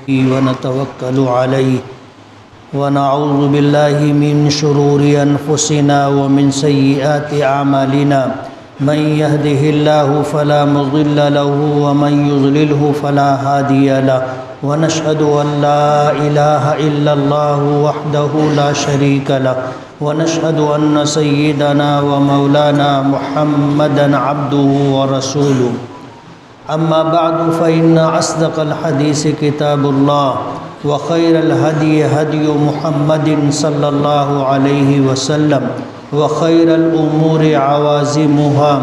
ونتوكل عليه ونعوذ بالله من شرور أنفسنا ومن سيئات أعمالنا من يهده الله فلا مضل له ومن يضلله فلا هادي له ونشهد أن لا إله إلا الله وحده لا شريك له ونشهد أن سيدنا ومولانا محمدا عبده ورسوله أما بعد فإن أصدق الحديث كتاب الله وخير الهدي هدي محمد صلى الله عليه وسلم وخير الأمور عوازمها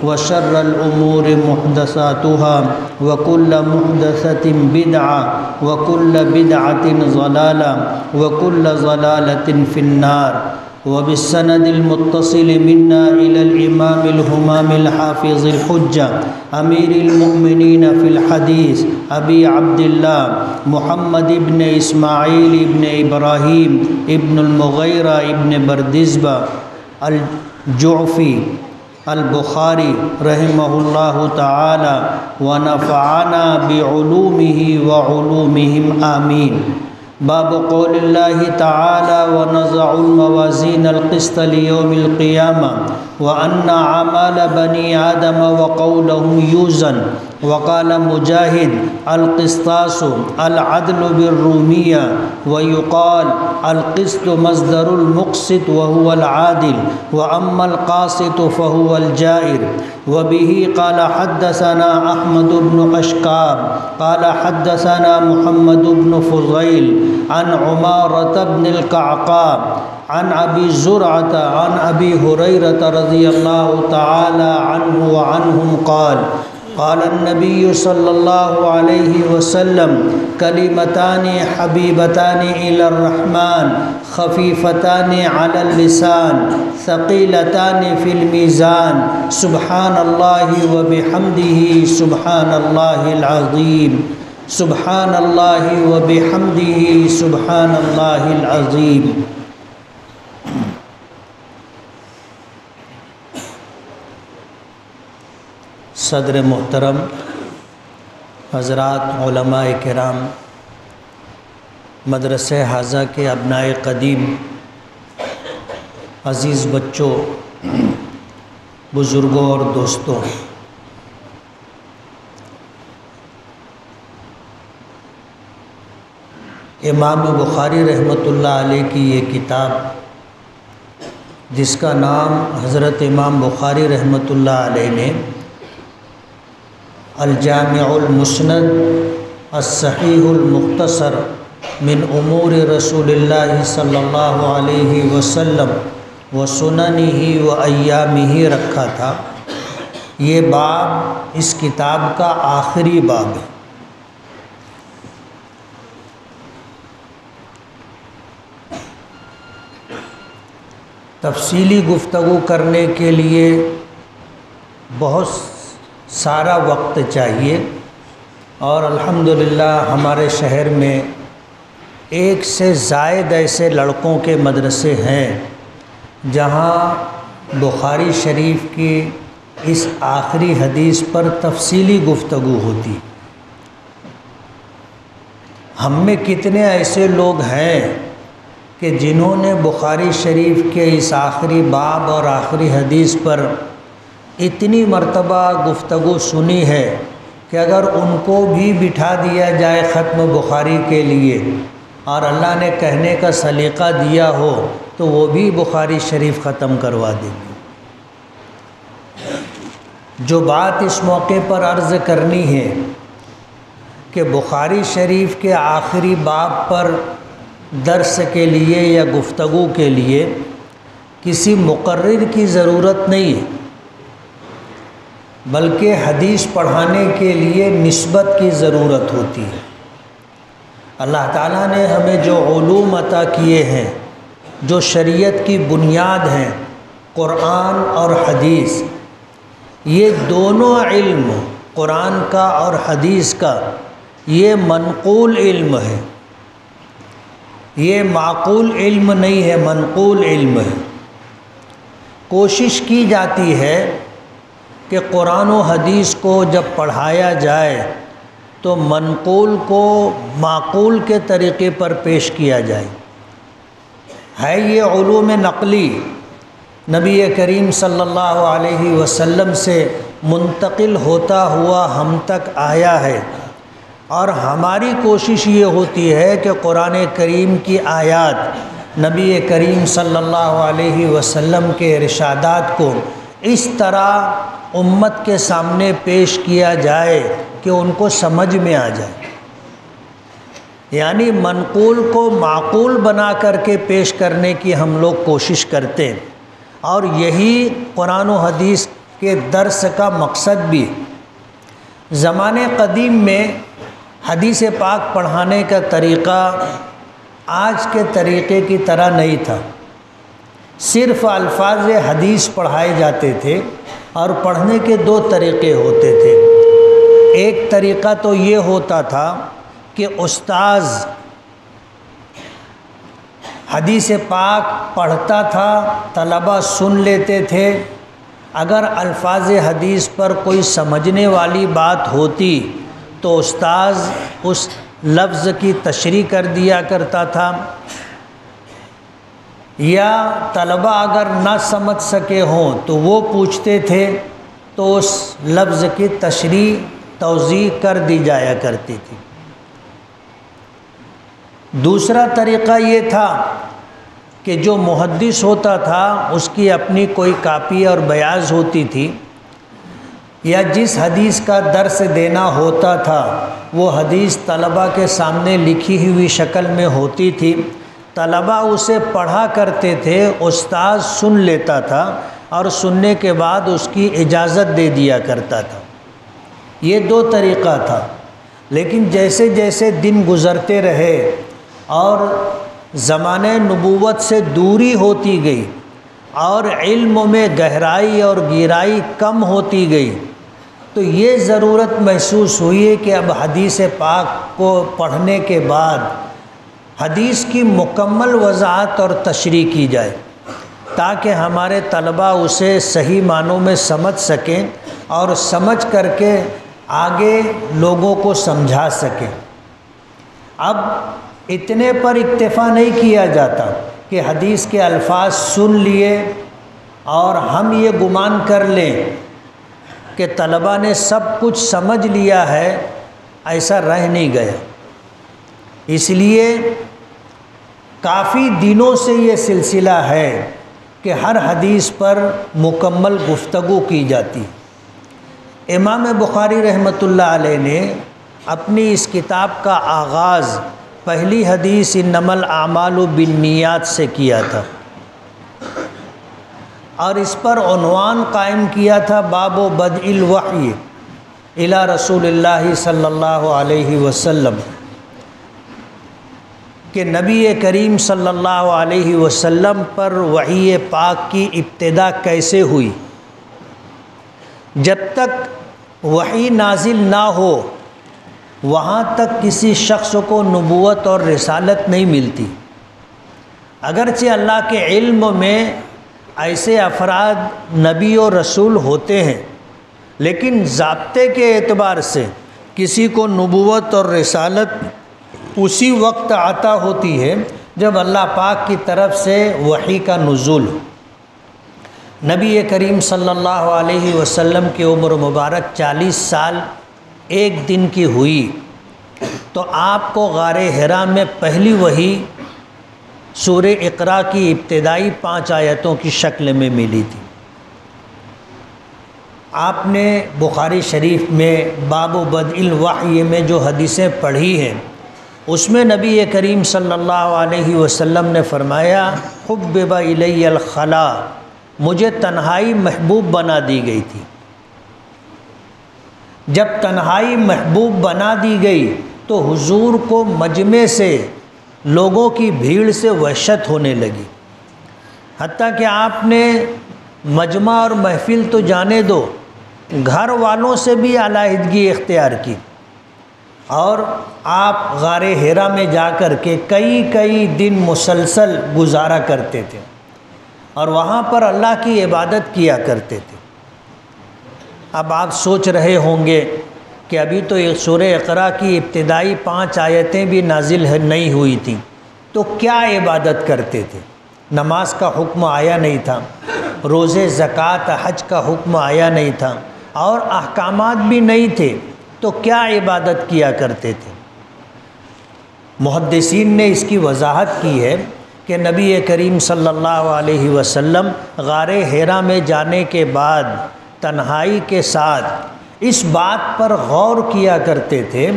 وشر الأمور محدثاتها وكل محدثة بدعة وكل بدعة ضلالة وكل ضلالة في النار. وبالسند المتصل منا إلى الإمام الهمام الحافظ الحجة أمير المؤمنين في الحديث أبي عبد الله محمد بن إسماعيل بن إبراهيم ابن المغيرة ابن بردزبة الجعفي البخاري رحمه الله تعالى ونفعنا بعلومه وعلومهم آمين. باب قول الله تعالى ونضع الموازين القسط ليوم القيامة وأن أعمال بني آدم وقولهم يوزن. وقال مجاهد القسطاس العدل بالرومية ويقال القسط مصدر المقسط وهو العادل وأما القاسط فهو الجائر. وبه قال حدثنا أحمد بن أشكاب قال حدثنا محمد بن فضيل عن عمارة بن القعقاع عن أبي زرعة عن أبي هريرة رضي الله تعالى عنه وعنهم قال قال النبي صلى الله عليه وسلم كلمتان حبيبتان إلى الرحمن خفيفتان على اللسان ثقيلتان في الميزان سبحان الله وبحمده سبحان الله العظيم سبحان الله وبحمده سبحان الله العظيم. صدر محترم حضرات علماء کرام مدرسہ حاضہ کے ابناء قدیم عزیز بچوں بزرگوں اور دوستوں، امام بخاری رحمۃ اللہ علیہ کی یہ کتاب جس کا نام حضرت امام بخاری رحمۃ اللہ علیہ نے الجامع المسند الصحیح المختصر من امور رسول اللہ صلی اللہ علیہ وسلم و سننہ و ایامہ رکھا تھا. یہ باب اس کتاب کا آخری باب ہے. تفصیلی گفتگو کرنے کے لیے بہت سارا وقت چاہیے اور الحمدللہ ہمارے شہر میں 1 سے زائد ایسے لڑکوں کے مدرسے ہیں جہاں بخاری شریف کی اس آخری حدیث پر تفصیلی گفتگو ہوتی. ہم میں کتنے ایسے لوگ ہیں کہ جنہوں نے بخاری شریف کے اس آخری باب اور آخری حدیث پر اتنی مرتبہ گفتگو سنی ہے کہ اگر ان کو بھی بٹھا دیا جائے ختم بخاری کے لیے اور اللہ نے کہنے کا سلیقہ دیا ہو تو وہ بھی بخاری شریف ختم کروا دیں گے. جو بات اس موقع پر عرض کرنی ہے کہ بخاری شریف کے آخری باب پر درس کے لیے یا گفتگو کے لیے کسی مقرر کی ضرورت نہیں ہے، بلکہ حدیث پڑھانے کے لیے نسبت کی ضرورت ہوتی ہے. اللہ تعالیٰ نے ہمیں جو علوم عطا کیے ہیں، جو شریعت کی بنیاد ہیں، قرآن اور حدیث، یہ دونوں علم قرآن کا اور حدیث کا یہ منقول علم ہے. یہ معقول علم نہیں ہے، منقول علم ہے. کوشش کی جاتی ہے کہ قرآن و حدیث کو جب پڑھایا جائے تو منقول کو معقول کے طریقے پر پیش کیا جائے۔ ہے یہ علوم نقلی نبی کریم صلی اللہ علیہ وسلم سے منتقل ہوتا ہوا ہم تک آیا ہے، اور ہماری کوشش یہ ہوتی ہے کہ قرآن کریم کی آیات نبی کریم صلی اللہ علیہ وسلم کے ارشادات کو اس طرح امت کے سامنے پیش کیا جائے کہ ان کو سمجھ میں آ جائے، یعنی منقول کو معقول بنا کر کے پیش کرنے کی ہم لوگ کوشش کرتے ہیں، اور یہی قرآن و حدیث کے درس کا مقصد بھی ہے۔ زمانے قدیم میں حدیث پاک پڑھانے کا طریقہ آج کے طریقے کی طرح نہیں تھا، صرف الفاظ حدیث پڑھائے جاتے تھے، اور پڑھنے کے دو طریقے ہوتے تھے۔ ایک طریقہ تو یہ ہوتا تھا کہ استاذ حدیث پاک پڑھتا تھا، طلبہ سن لیتے تھے، اگر الفاظ حدیث پر کوئی سمجھنے والی بات ہوتی تو استاذ اس لفظ کی تشریح کر دیا کرتا تھا، یا طلبہ اگر نہ سمجھ سکے ہوں تو وہ پوچھتے تھے تو اس لفظ کی تشریح توضیح کر دی جایا کرتی تھی۔ دوسرا طریقہ یہ تھا کہ جو محدث ہوتا تھا اس کی اپنی کوئی کاپی اور بیاض ہوتی تھی، یا جس حدیث کا درس دینا ہوتا تھا وہ حدیث طلبہ کے سامنے لکھی ہوئی شکل میں ہوتی تھی، طلبہ اسے پڑھا کرتے تھے، استاذ سن لیتا تھا اور سننے کے بعد اس کی اجازت دے دیا کرتا تھا۔ یہ دو طریقہ تھا، لیکن جیسے جیسے دن گزرتے رہے اور زمانے نبوت سے دوری ہوتی گئی اور علم میں گہرائی اور گہرائی کم ہوتی گئی، تو یہ ضرورت محسوس ہوئی ہے کہ اب حدیث پاک کو پڑھنے کے بعد حدیث کی مکمل وضاحت اور تشریح کی جائے، تاکہ ہمارے طلبہ اسے صحیح معنوں میں سمجھ سکیں اور سمجھ کر کے آگے لوگوں کو سمجھا سکیں۔ اب اتنے پر اکتفا نہیں کیا جاتا کہ حدیث کے الفاظ سن لیے اور ہم یہ گمان کر لیں کہ طلبہ نے سب کچھ سمجھ لیا ہے، ایسا رہ نہیں گیا۔ اس لیے کافی دنوں سے یہ سلسلہ ہے کہ ہر حدیث پر مکمل گفتگو کی جاتی۔ امام بخاری رحمۃ اللہ علیہ نے اپنی اس کتاب کا آغاز پہلی حدیث انما الاعمال بالنیات سے کیا تھا، اور اس پر عنوان قائم کیا تھا باب بدء الوحی الی رسول اللہ صلی اللہ علیہ وسلم، کہ نبی کریم صلی اللہ علیہ وسلم پر وحی پاک کی ابتدا کیسے ہوئی۔ جب تک وحی نازل نہ ہو وہاں تک کسی شخص کو نبوت اور رسالت نہیں ملتی، اگرچہ اللہ کے علم میں ایسے افراد نبی اور رسول ہوتے ہیں، لیکن ضابطے کے اعتبار سے کسی کو نبوت اور رسالت اسی وقت عطا ہوتی ہے جب اللہ پاک کی طرف سے وحی کا نزول ہو۔ نبی کریم صلی اللہ علیہ وسلم کی عمر مبارک 40 سال 1 دن کی ہوئی تو آپ کو غار حرا میں پہلی وحی سورہ اقرا کی ابتدائی 5 آیتوں کی شکل میں ملی تھی۔ آپ نے بخاری شریف میں باب بدء الوحی میں جو حدیثیں پڑھی ہیں اس میں نبی کریم صلی اللہ علیہ وسلم نے فرمایا حبب الی الخلا، مجھے تنہائی محبوب بنا دی گئی تھی۔ جب تنہائی محبوب بنا دی گئی تو حضور کو مجمع سے لوگوں کی بھیڑ سے وحشت ہونے لگی، حتیٰ کہ آپ نے مجمع اور محفل تو جانے دو، گھر والوں سے بھی علیحدگی اختیار کی، اور آپ غار حرا میں جا کر کے کئی دن مسلسل گزارا کرتے تھے اور وہاں پر اللہ کی عبادت کیا کرتے تھے۔ اب آپ سوچ رہے ہوں گے کہ ابھی تو سورہ اقرا کی ابتدائی 5 آیتیں بھی نازل نہیں ہوئی تھیں، تو کیا عبادت کرتے تھے؟ نماز کا حکم آیا نہیں تھا، روزے، زکوٰۃ، حج کا حکم آیا نہیں تھا، اور احکامات بھی نہیں تھے، تو کیا عبادت کیا کرتے تھے؟ محدثین نے اس کی وضاحت کی ہے کہ نبی کریم صلی اللہ علیہ وسلم غار حرا میں جانے کے بعد تنہائی کے ساتھ اس بات پر غور کیا کرتے تھے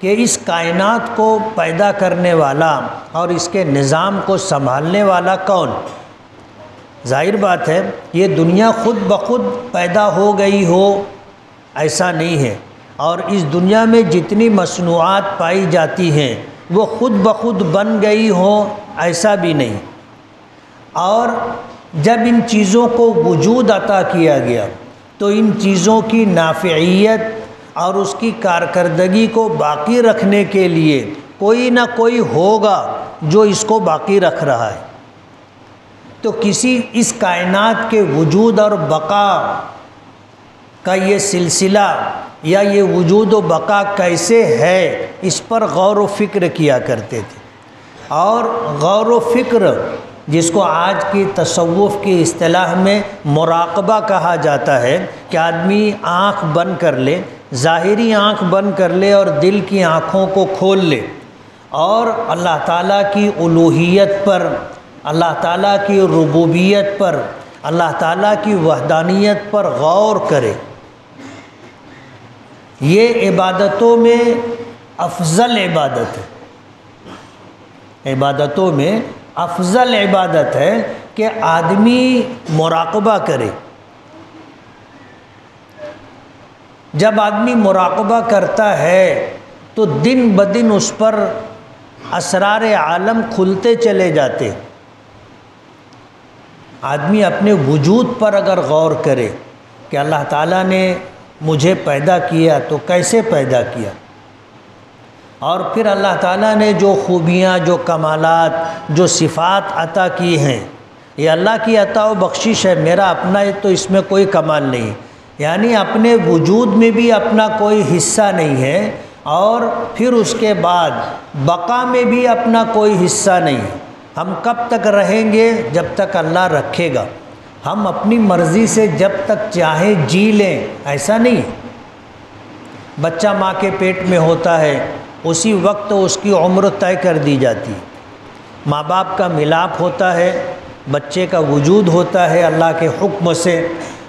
کہ اس کائنات کو پیدا کرنے والا اور اس کے نظام کو سنبھالنے والا کون؟ ظاہر بات ہے یہ دنیا خود بخود پیدا ہو گئی ہو ایسا نہیں ہے، اور اس دنیا میں جتنی مصنوعات پائی جاتی ہیں وہ خود بخود بن گئی ہوں ایسا بھی نہیں، اور جب ان چیزوں کو وجود عطا کیا گیا تو ان چیزوں کی نافعیت اور اس کی کارکردگی کو باقی رکھنے کے لیے کوئی نہ کوئی ہوگا جو اس کو باقی رکھ رہا ہے۔ تو کسی اس کائنات کے وجود اور بقا کا یہ سلسلہ یا یہ وجود و بقا کیسے ہے، اس پر غور و فکر کیا کرتے تھے، اور غور و فکر جس کو آج کی تصوف کی اصطلاح میں مراقبہ کہا جاتا ہے کہ آدمی آنکھ بند کر لے، ظاہری آنکھ بند کر لے اور دل کی آنکھوں کو کھول لے، اور اللہ تعالیٰ کی الوہیت پر، اللہ تعالیٰ کی ربوبیت پر، اللہ تعالیٰ کی وحدانیت پر غور کرے۔ یہ عبادتوں میں افضل عبادت ہے، عبادتوں میں افضل عبادت ہے کہ آدمی مراقبہ کرے۔ جب آدمی مراقبہ کرتا ہے تو دن بدن اس پر اسرار عالم کھلتے چلے جاتے۔ آدمی اپنے وجود پر اگر غور کرے کہ اللہ تعالیٰ نے مجھے پیدا کیا تو کیسے پیدا کیا، اور پھر اللہ تعالیٰ نے جو خوبیاں، جو کمالات، جو صفات عطا کی ہیں، یہ اللہ کی عطا و بخشش ہے، میرا اپنا تو اس میں کوئی کمال نہیں، یعنی اپنے وجود میں بھی اپنا کوئی حصہ نہیں ہے، اور پھر اس کے بعد بقا میں بھی اپنا کوئی حصہ نہیں ہے۔ ہم کب تک رہیں گے؟ جب تک اللہ رکھے گا۔ ہم اپنی مرضی سے جب تک چاہیں جی لیں ایسا نہیں۔ بچہ ماں کے پیٹ میں ہوتا ہے، اسی وقت اس کی عمر طے کر دی جاتی ہے۔ ماں باپ کا ملاپ ہوتا ہے، بچے کا وجود ہوتا ہے اللہ کے حکم سے،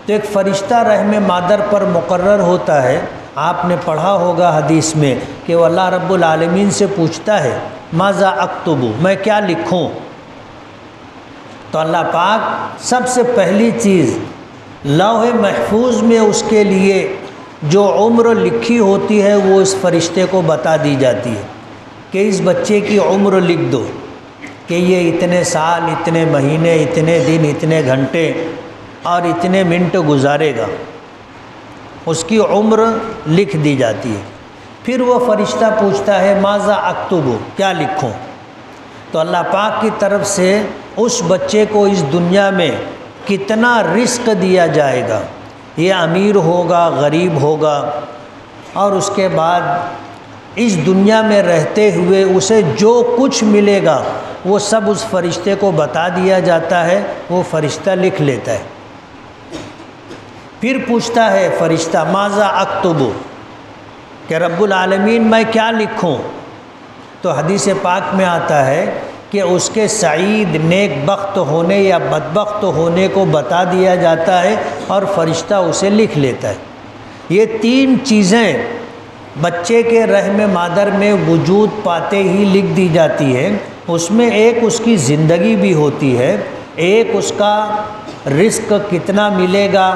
تو ایک فرشتہ رحم مادر پر مقرر ہوتا ہے۔ آپ نے پڑھا ہوگا حدیث میں کہ وہ اللہ رب العالمین سے پوچھتا ہے ماذا اکتب، میں کیا لکھوں؟ تو اللہ پاک سب سے پہلی چیز لوح محفوظ میں اس کے لیے جو عمر لکھی ہوتی ہے وہ اس فرشتے کو بتا دی جاتی ہے کہ اس بچے کی عمر لکھ دو کہ یہ اتنے سال، اتنے مہینے، اتنے دن، اتنے گھنٹے اور اتنے منٹ گزارے گا، اس کی عمر لکھ دی جاتی ہے۔ پھر وہ فرشتہ پوچھتا ہے ماذا اکتب، کیا لکھوں؟ تو اللہ پاک کی طرف سے اس بچے کو اس دنیا میں کتنا رزق دیا جائے گا، یہ امیر ہوگا، غریب ہوگا، اور اس کے بعد اس دنیا میں رہتے ہوئے اسے جو کچھ ملے گا وہ سب اس فرشتے کو بتا دیا جاتا ہے، وہ فرشتہ لکھ لیتا ہے۔ پھر پوچھتا ہے فرشتہ ماذا اکتب، کہ رب العالمین میں کیا لکھوں؟ تو حدیث پاک میں آتا ہے کہ اس کے سعید، نیک بخت ہونے یا بدبخت ہونے کو بتا دیا جاتا ہے اور فرشتہ اسے لکھ لیتا ہے۔ یہ 3 چیزیں بچے کے رحم مادر میں وجود پاتے ہی لکھ دی جاتی ہے۔ اس میں ایک اس کی زندگی بھی ہوتی ہے، ایک اس کا رزق کتنا ملے گا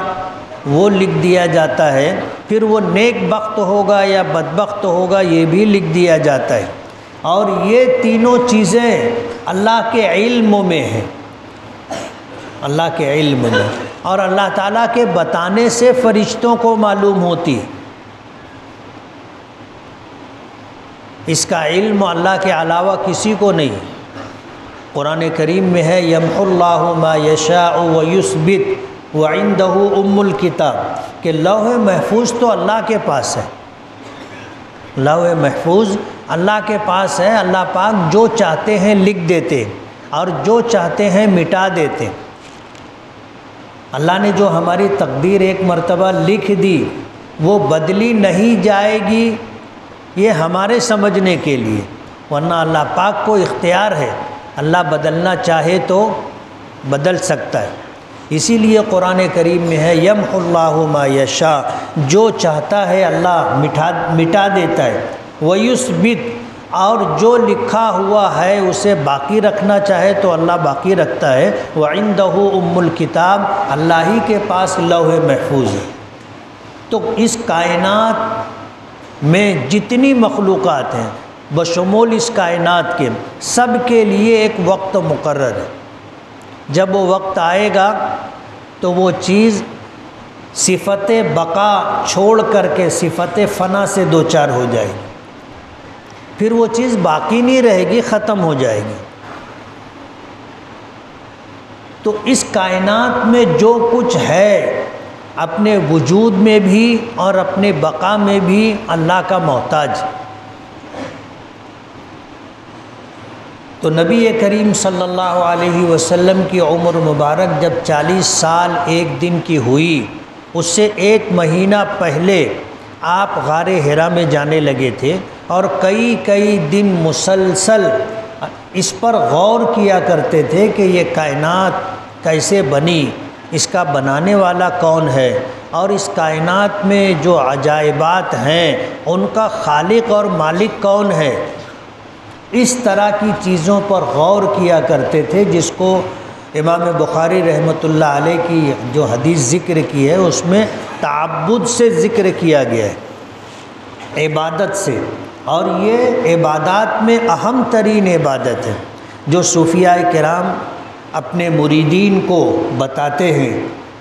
وہ لکھ دیا جاتا ہے، پھر وہ نیک بخت ہوگا یا بدبخت ہوگا یہ بھی لکھ دیا جاتا ہے، اور یہ تینوں چیزیں اللہ کے علم میں ہیں، اللہ کے علم میں، اور اللہ تعالیٰ کے بتانے سے فرشتوں کو معلوم ہوتی ہے۔ اس کا علم اللہ کے علاوہ کسی کو نہیں۔ قرآن کریم میں ہے یمحو اللہ ما یشاء ویثبت وعندہ ام الکتاب، کہ لوح محفوظ تو اللہ کے پاس ہے، لوح محفوظ اللہ کے پاس ہے۔ اللہ پاک جو چاہتے ہیں لکھ دیتے اور جو چاہتے ہیں مٹا دیتے۔ اللہ نے جو ہماری تقدیر ایک مرتبہ لکھ دی وہ بدلی نہیں جائے گی، یہ ہمارے سمجھنے کے لیے، ورنہ اللہ پاک کو اختیار ہے، اللہ بدلنا چاہے تو بدل سکتا ہے۔ اسی لیے قرآن کریم میں ہے یمحو اللہ ما یشاء، جو چاہتا ہے اللہ مٹا دیتا ہے، ویثبت، اور جو لکھا ہوا ہے اسے باقی رکھنا چاہے تو اللہ باقی رکھتا ہے۔ وعنده ام الکتاب، اللہ ہی کے پاس لوح محفوظ ہے۔ تو اس کائنات میں جتنی مخلوقات ہیں بشمول اس کائنات کے، سب کے لیے ایک وقت مقرر ہے۔ جب وہ وقت آئے گا تو وہ چیز صفت بقا چھوڑ کر کے صفت فنا سے دوچار ہو جائے گی، پھر وہ چیز باقی نہیں رہے گی، ختم ہو جائے گی۔ تو اس کائنات میں جو کچھ ہے اپنے وجود میں بھی اور اپنے بقا میں بھی اللہ کا محتاج۔ تو نبی کریم صلی اللہ علیہ وسلم کی عمر مبارک جب 40 سال 1 دن کی ہوئی، اس سے 1 مہینہ پہلے آپ غار حرا میں جانے لگے تھے اور کئی دن مسلسل اس پر غور کیا کرتے تھے کہ یہ کائنات کیسے بنی، اس کا بنانے والا کون ہے، اور اس کائنات میں جو عجائبات ہیں ان کا خالق اور مالک کون ہے۔ اس طرح کی چیزوں پر غور کیا کرتے تھے، جس کو امام بخاری رحمۃ اللہ علیہ کی جو حدیث ذکر کی ہے اس میں تعبد سے ذکر کیا گیا ہے، عبادت سے، اور یہ عبادات میں اہم ترین عبادت ہے جو صوفیاء کرام اپنے مریدین کو بتاتے ہیں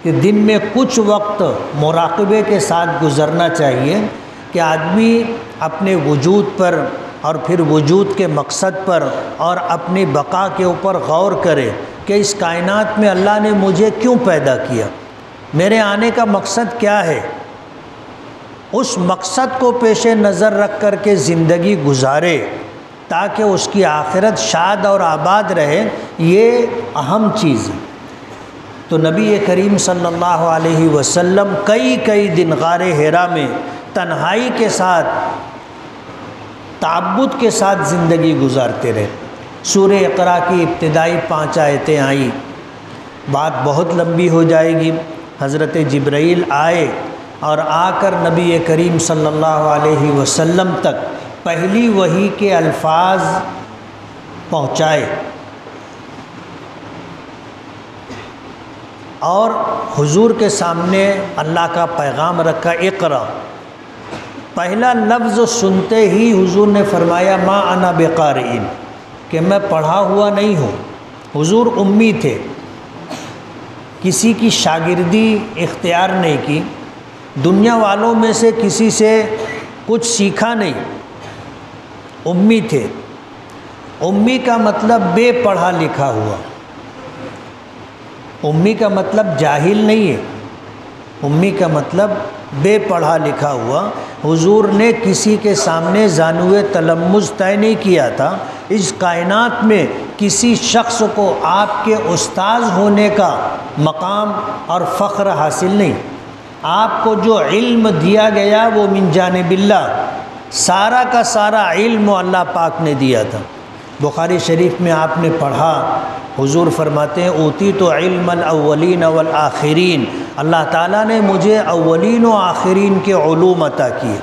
کہ دن میں کچھ وقت مراقبے کے ساتھ گزرنا چاہیے کہ آدمی اپنے وجود پر اور پھر وجود کے مقصد پر اور اپنی بقا کے اوپر غور کرے کہ اس کائنات میں اللہ نے مجھے کیوں پیدا کیا، میرے آنے کا مقصد کیا ہے، اس مقصد کو پیش نظر رکھ کر کے زندگی گزارے تاکہ اس کی آخرت شاد اور آباد رہے۔ یہ اہم چیز ہے۔ تو نبی کریم صلی اللہ علیہ وسلم کئی دن غار حرا میں تنہائی کے ساتھ تعبد کے ساتھ زندگی گزارتے رہے۔ سورہ اقرا کی ابتدائی 5 آیتیں آئیں، بات بہت لمبی ہو جائے گی۔ حضرت جبرائیل آئے اور آ کر نبی کریم صلی اللہ علیہ وسلم تک پہلی وحی کے الفاظ پہنچائے اور حضور کے سامنے اللہ کا پیغام رکھا، اقرا۔ پہلا لفظ سنتے ہی حضور نے فرمایا ما انا بقارئ، کہ میں پڑھا ہوا نہیں ہوں۔ حضور امی تھے، کسی کی شاگردی اختیار نہیں کی، دنیا والوں میں سے کسی سے کچھ سیکھا نہیں، امی تھے۔ امی کا مطلب بے پڑھا لکھا ہوا، امی کا مطلب جاہل نہیں ہے، امی کا مطلب بے پڑھا لکھا ہوا۔ حضور نے کسی کے سامنے زانوِ تلمذ طے نہیں کیا تھا۔ اس کائنات میں کسی شخص کو آپ کے استاذ ہونے کا مقام اور فخر حاصل نہیں۔ آپ کو جو علم دیا گیا وہ من جانب اللہ، سارا کا سارا علم اللہ پاک نے دیا تھا۔ بخاری شریف میں آپ نے پڑھا، حضور فرماتے ہیں اوتیت علم الاولین والآخرین، اللہ تعالیٰ نے مجھے اولین و آخرین کے علوم عطا کیے۔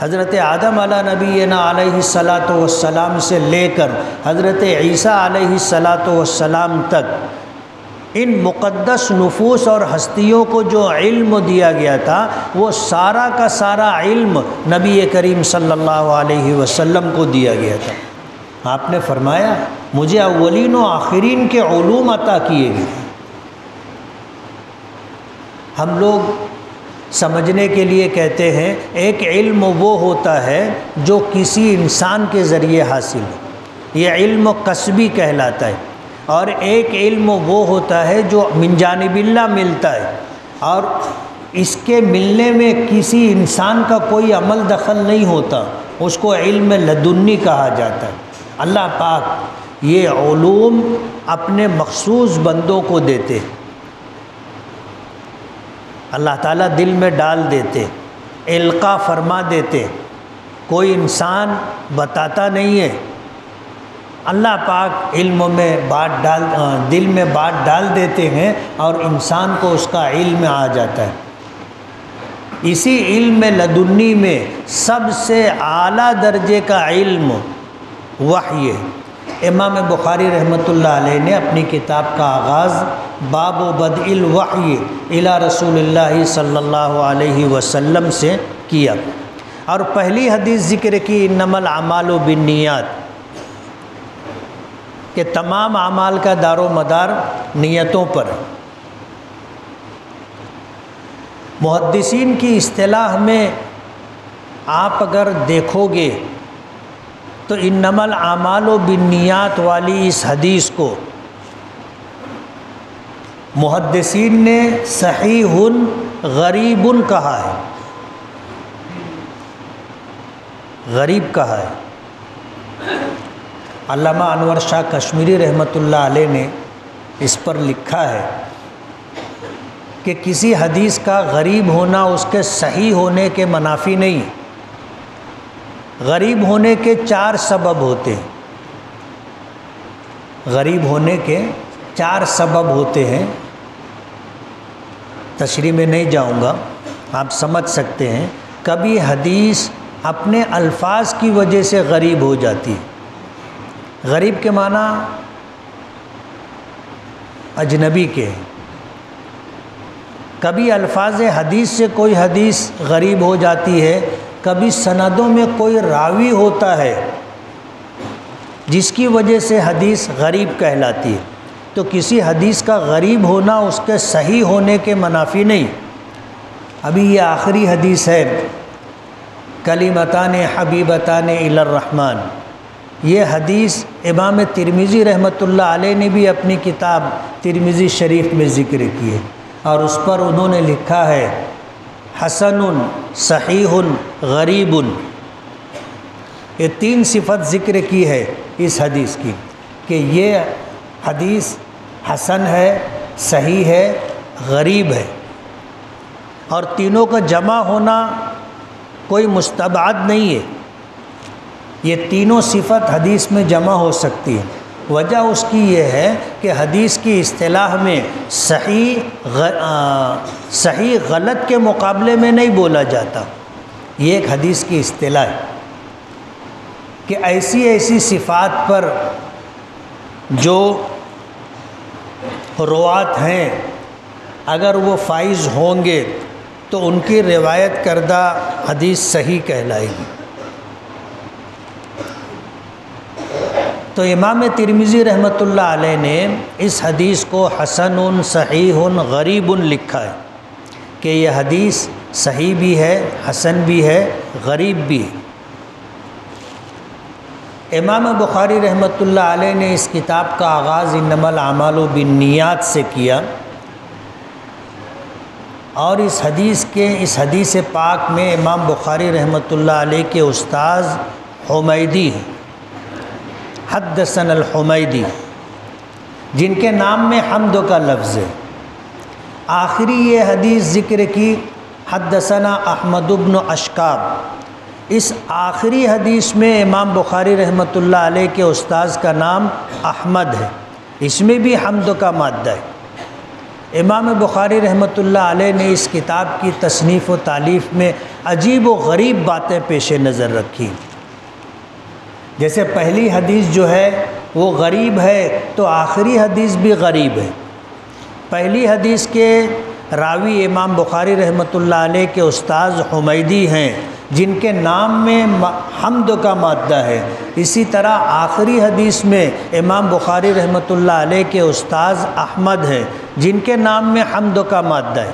حضرت آدم علیہ نبینا علیہ الصلاۃ والسلام سے لے کر حضرت عیسیٰ علیہ الصلاۃ والسلام تک ان مقدس نفوس اور ہستیوں کو جو علم دیا گیا تھا وہ سارا کا سارا علم نبی کریم صلی اللہ علیہ وسلم کو دیا گیا تھا۔ آپ نے فرمایا مجھے اولین و آخرین کے علوم عطا کیے گئے۔ ہم لوگ سمجھنے کے لیے کہتے ہیں ایک علم وہ ہوتا ہے جو کسی انسان کے ذریعے حاصل ہو، یہ علم کسبی کہلاتا ہے، اور ایک علم وہ ہوتا ہے جو من جانب اللہ ملتا ہے، اور اس کے ملنے میں کسی انسان کا کوئی عمل دخل نہیں ہوتا، اس کو علم لدنی کہا جاتا ہے۔ اللہ پاک یہ علوم اپنے مخصوص بندوں کو دیتے، اللہ تعالیٰ دل میں ڈال دیتے، القاء فرما دیتے، کوئی انسان بتاتا نہیں ہے، اللہ پاک علم میں دل میں بات ڈال دیتے ہیں اور انسان کو اس کا علم آ جاتا ہے۔ اسی علم لدنی میں سب سے اعلیٰ درجے کا علم وحی ہے۔ امام بخاری رحمۃ اللہ علیہ نے اپنی کتاب کا آغاز باب بدء الوحی الی رسول اللہ صلی اللہ علیہ وسلم سے کیا، اور پہلی حدیث ذکر کی انما الاعمال بالنیات، کہ تمام اعمال کا دار و مدار نیتوں پر۔ محدثین کی اصطلاح میں آپ اگر دیکھو گے تو انما الاعمال بالنیات والی اس حدیث کو محدثین نے صحیح غریب کہا ہے، غریب کہا ہے۔ علامہ انور شاہ کشمیری رحمۃ اللہ علیہ نے اس پر لکھا ہے کہ کسی حدیث کا غریب ہونا اس کے صحیح ہونے کے منافی نہیں، غریب ہونے کے 4 سبب ہوتے ہیں، غریب ہونے کے 4 سبب ہوتے ہیں، تشریح میں نہیں جاؤں گا، آپ سمجھ سکتے ہیں۔ کبھی حدیث اپنے الفاظ کی وجہ سے غریب ہو جاتی ہے، غریب کے معنی اجنبی کے ہیں۔ کبھی الفاظ حدیث سے کوئی حدیث غریب ہو جاتی ہے، کبھی سندوں میں کوئی راوی ہوتا ہے جس کی وجہ سے حدیث غریب کہلاتی ہے۔ تو کسی حدیث کا غریب ہونا اس کے صحیح ہونے کے منافی نہیں۔ ابھی یہ آخری حدیث ہے، کلمتان حبیبتان الی الرحمن، یہ حدیث امام ترمذی رحمۃ اللہ علیہ نے بھی اپنی کتاب ترمذی شریف میں ذکر کی ہے، اور اس پر انہوں نے لکھا ہے حسن، صحیح، غریب۔ یہ 3 صفت ذکر کی ہے اس حدیث کی، کہ یہ حدیث حسن ہے، صحیح ہے، غریب ہے، اور تینوں کا جمع ہونا کوئی مستبعد نہیں ہے، یہ تینوں صفت حدیث میں جمع ہو سکتی ہے۔ وجہ اس کی یہ ہے کہ حدیث کی اصطلاح میں صحیح غلط کے مقابلے میں نہیں بولا جاتا، یہ ایک حدیث کی اصطلاح ہے کہ ایسی صفات پر جو روات ہیں اگر وہ فائز ہوں گے تو ان کی روایت کردہ حدیث صحیح کہلائے گی۔ تو امام ترمذی رحمۃ اللہ علیہ نے اس حدیث کو حسن، صحیح، غریب لکھا ہے کہ یہ حدیث صحیح بھی ہے، حسن بھی ہے، غریب بھی ہے۔ امام بخاری رحمۃ اللہ علیہ نے اس کتاب کا آغاز انما الاعمال بالنیات سے کیا، اور اس حدیث پاک میں امام بخاری رحمۃ اللہ علیہ کے استاذ حمیدی ہیں، حدثنا الحمیدی، جن کے نام میں حمد کا لفظ ہے۔ آخری یہ حدیث ذکر کی حدثنا احمد بن اشکاب، اس آخری حدیث میں امام بخاری رحمۃ اللہ علیہ کے استاذ کا نام احمد ہے، اس میں بھی حمد کا مادہ ہے۔ امام بخاری رحمۃ اللہ علیہ نے اس کتاب کی تصنیف و تالیف میں عجیب و غریب باتیں پیش نظر رکھی، جیسے پہلی حدیث جو ہے وہ غریب ہے تو آخری حدیث بھی غریب ہے۔ پہلی حدیث کے راوی امام بخاری رحمۃ اللہ علیہ کے استاذ حمیدی ہیں، جن کے نام میں حمد کا مادہ ہے، اسی طرح آخری حدیث میں امام بخاری رحمۃ اللہ علیہ کے استاذ احمد ہیں، جن کے نام میں حمد کا مادہ ہے۔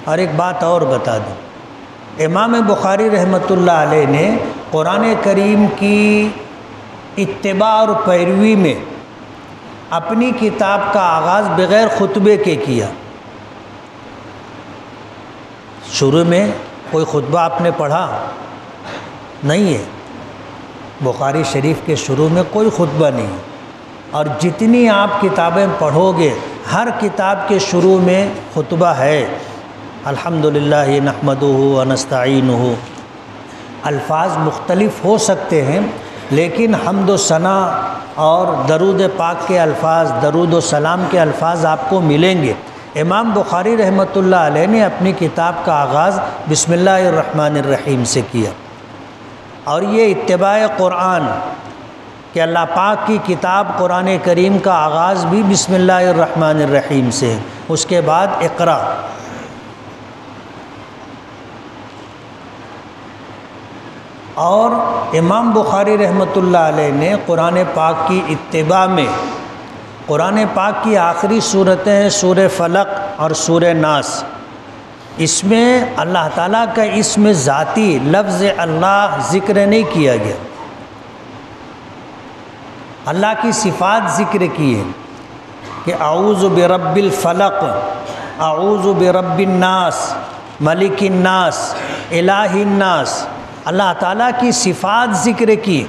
اور ایک بات اور بتا دوں، امام بخاری رحمۃ اللہ علیہ نے قرآن کریم کی اتباع اور پیروی میں اپنی کتاب کا آغاز بغیر خطبے کے کیا۔ شروع میں کوئی خطبہ آپ نے پڑھا؟ نہیں ہے، بخاری شریف کے شروع میں کوئی خطبہ نہیں، اور جتنی آپ کتابیں پڑھو گے ہر کتاب کے شروع میں خطبہ ہے۔ الحمدللہ نحمدہ ونستعینہ، الفاظ مختلف ہو سکتے ہیں لیکن حمد و ثنا اور درود پاک کے الفاظ، درود و سلام کے الفاظ آپ کو ملیں گے۔ امام بخاری رحمۃ اللہ علیہ نے اپنی کتاب کا آغاز بسم اللہ الرحمن الرحیم سے کیا، اور یہ اتباع قرآن کہ اللہ پاک کی کتاب قرآن کریم کا آغاز بھی بسم اللہ الرحمن الرحیم سے، اس کے بعد اقرا۔ اور امام بخاری رحمۃ اللہ علیہ نے قرآن پاک کی اتباع میں قرآن پاک کی آخری صورتیں ہیں سورہ فلق اور سورہ ناس، اس میں اللہ تعالیٰ کا اسم ذاتی لفظ اللہ ذکر نہیں کیا گیا، اللہ کی صفات ذکر کی ہے کہ اعوذ برب الفلق، اعوذ برب الناس، ملک الناس، الہ الناس، اللہ تعالیٰ کی صفات ذکر کی،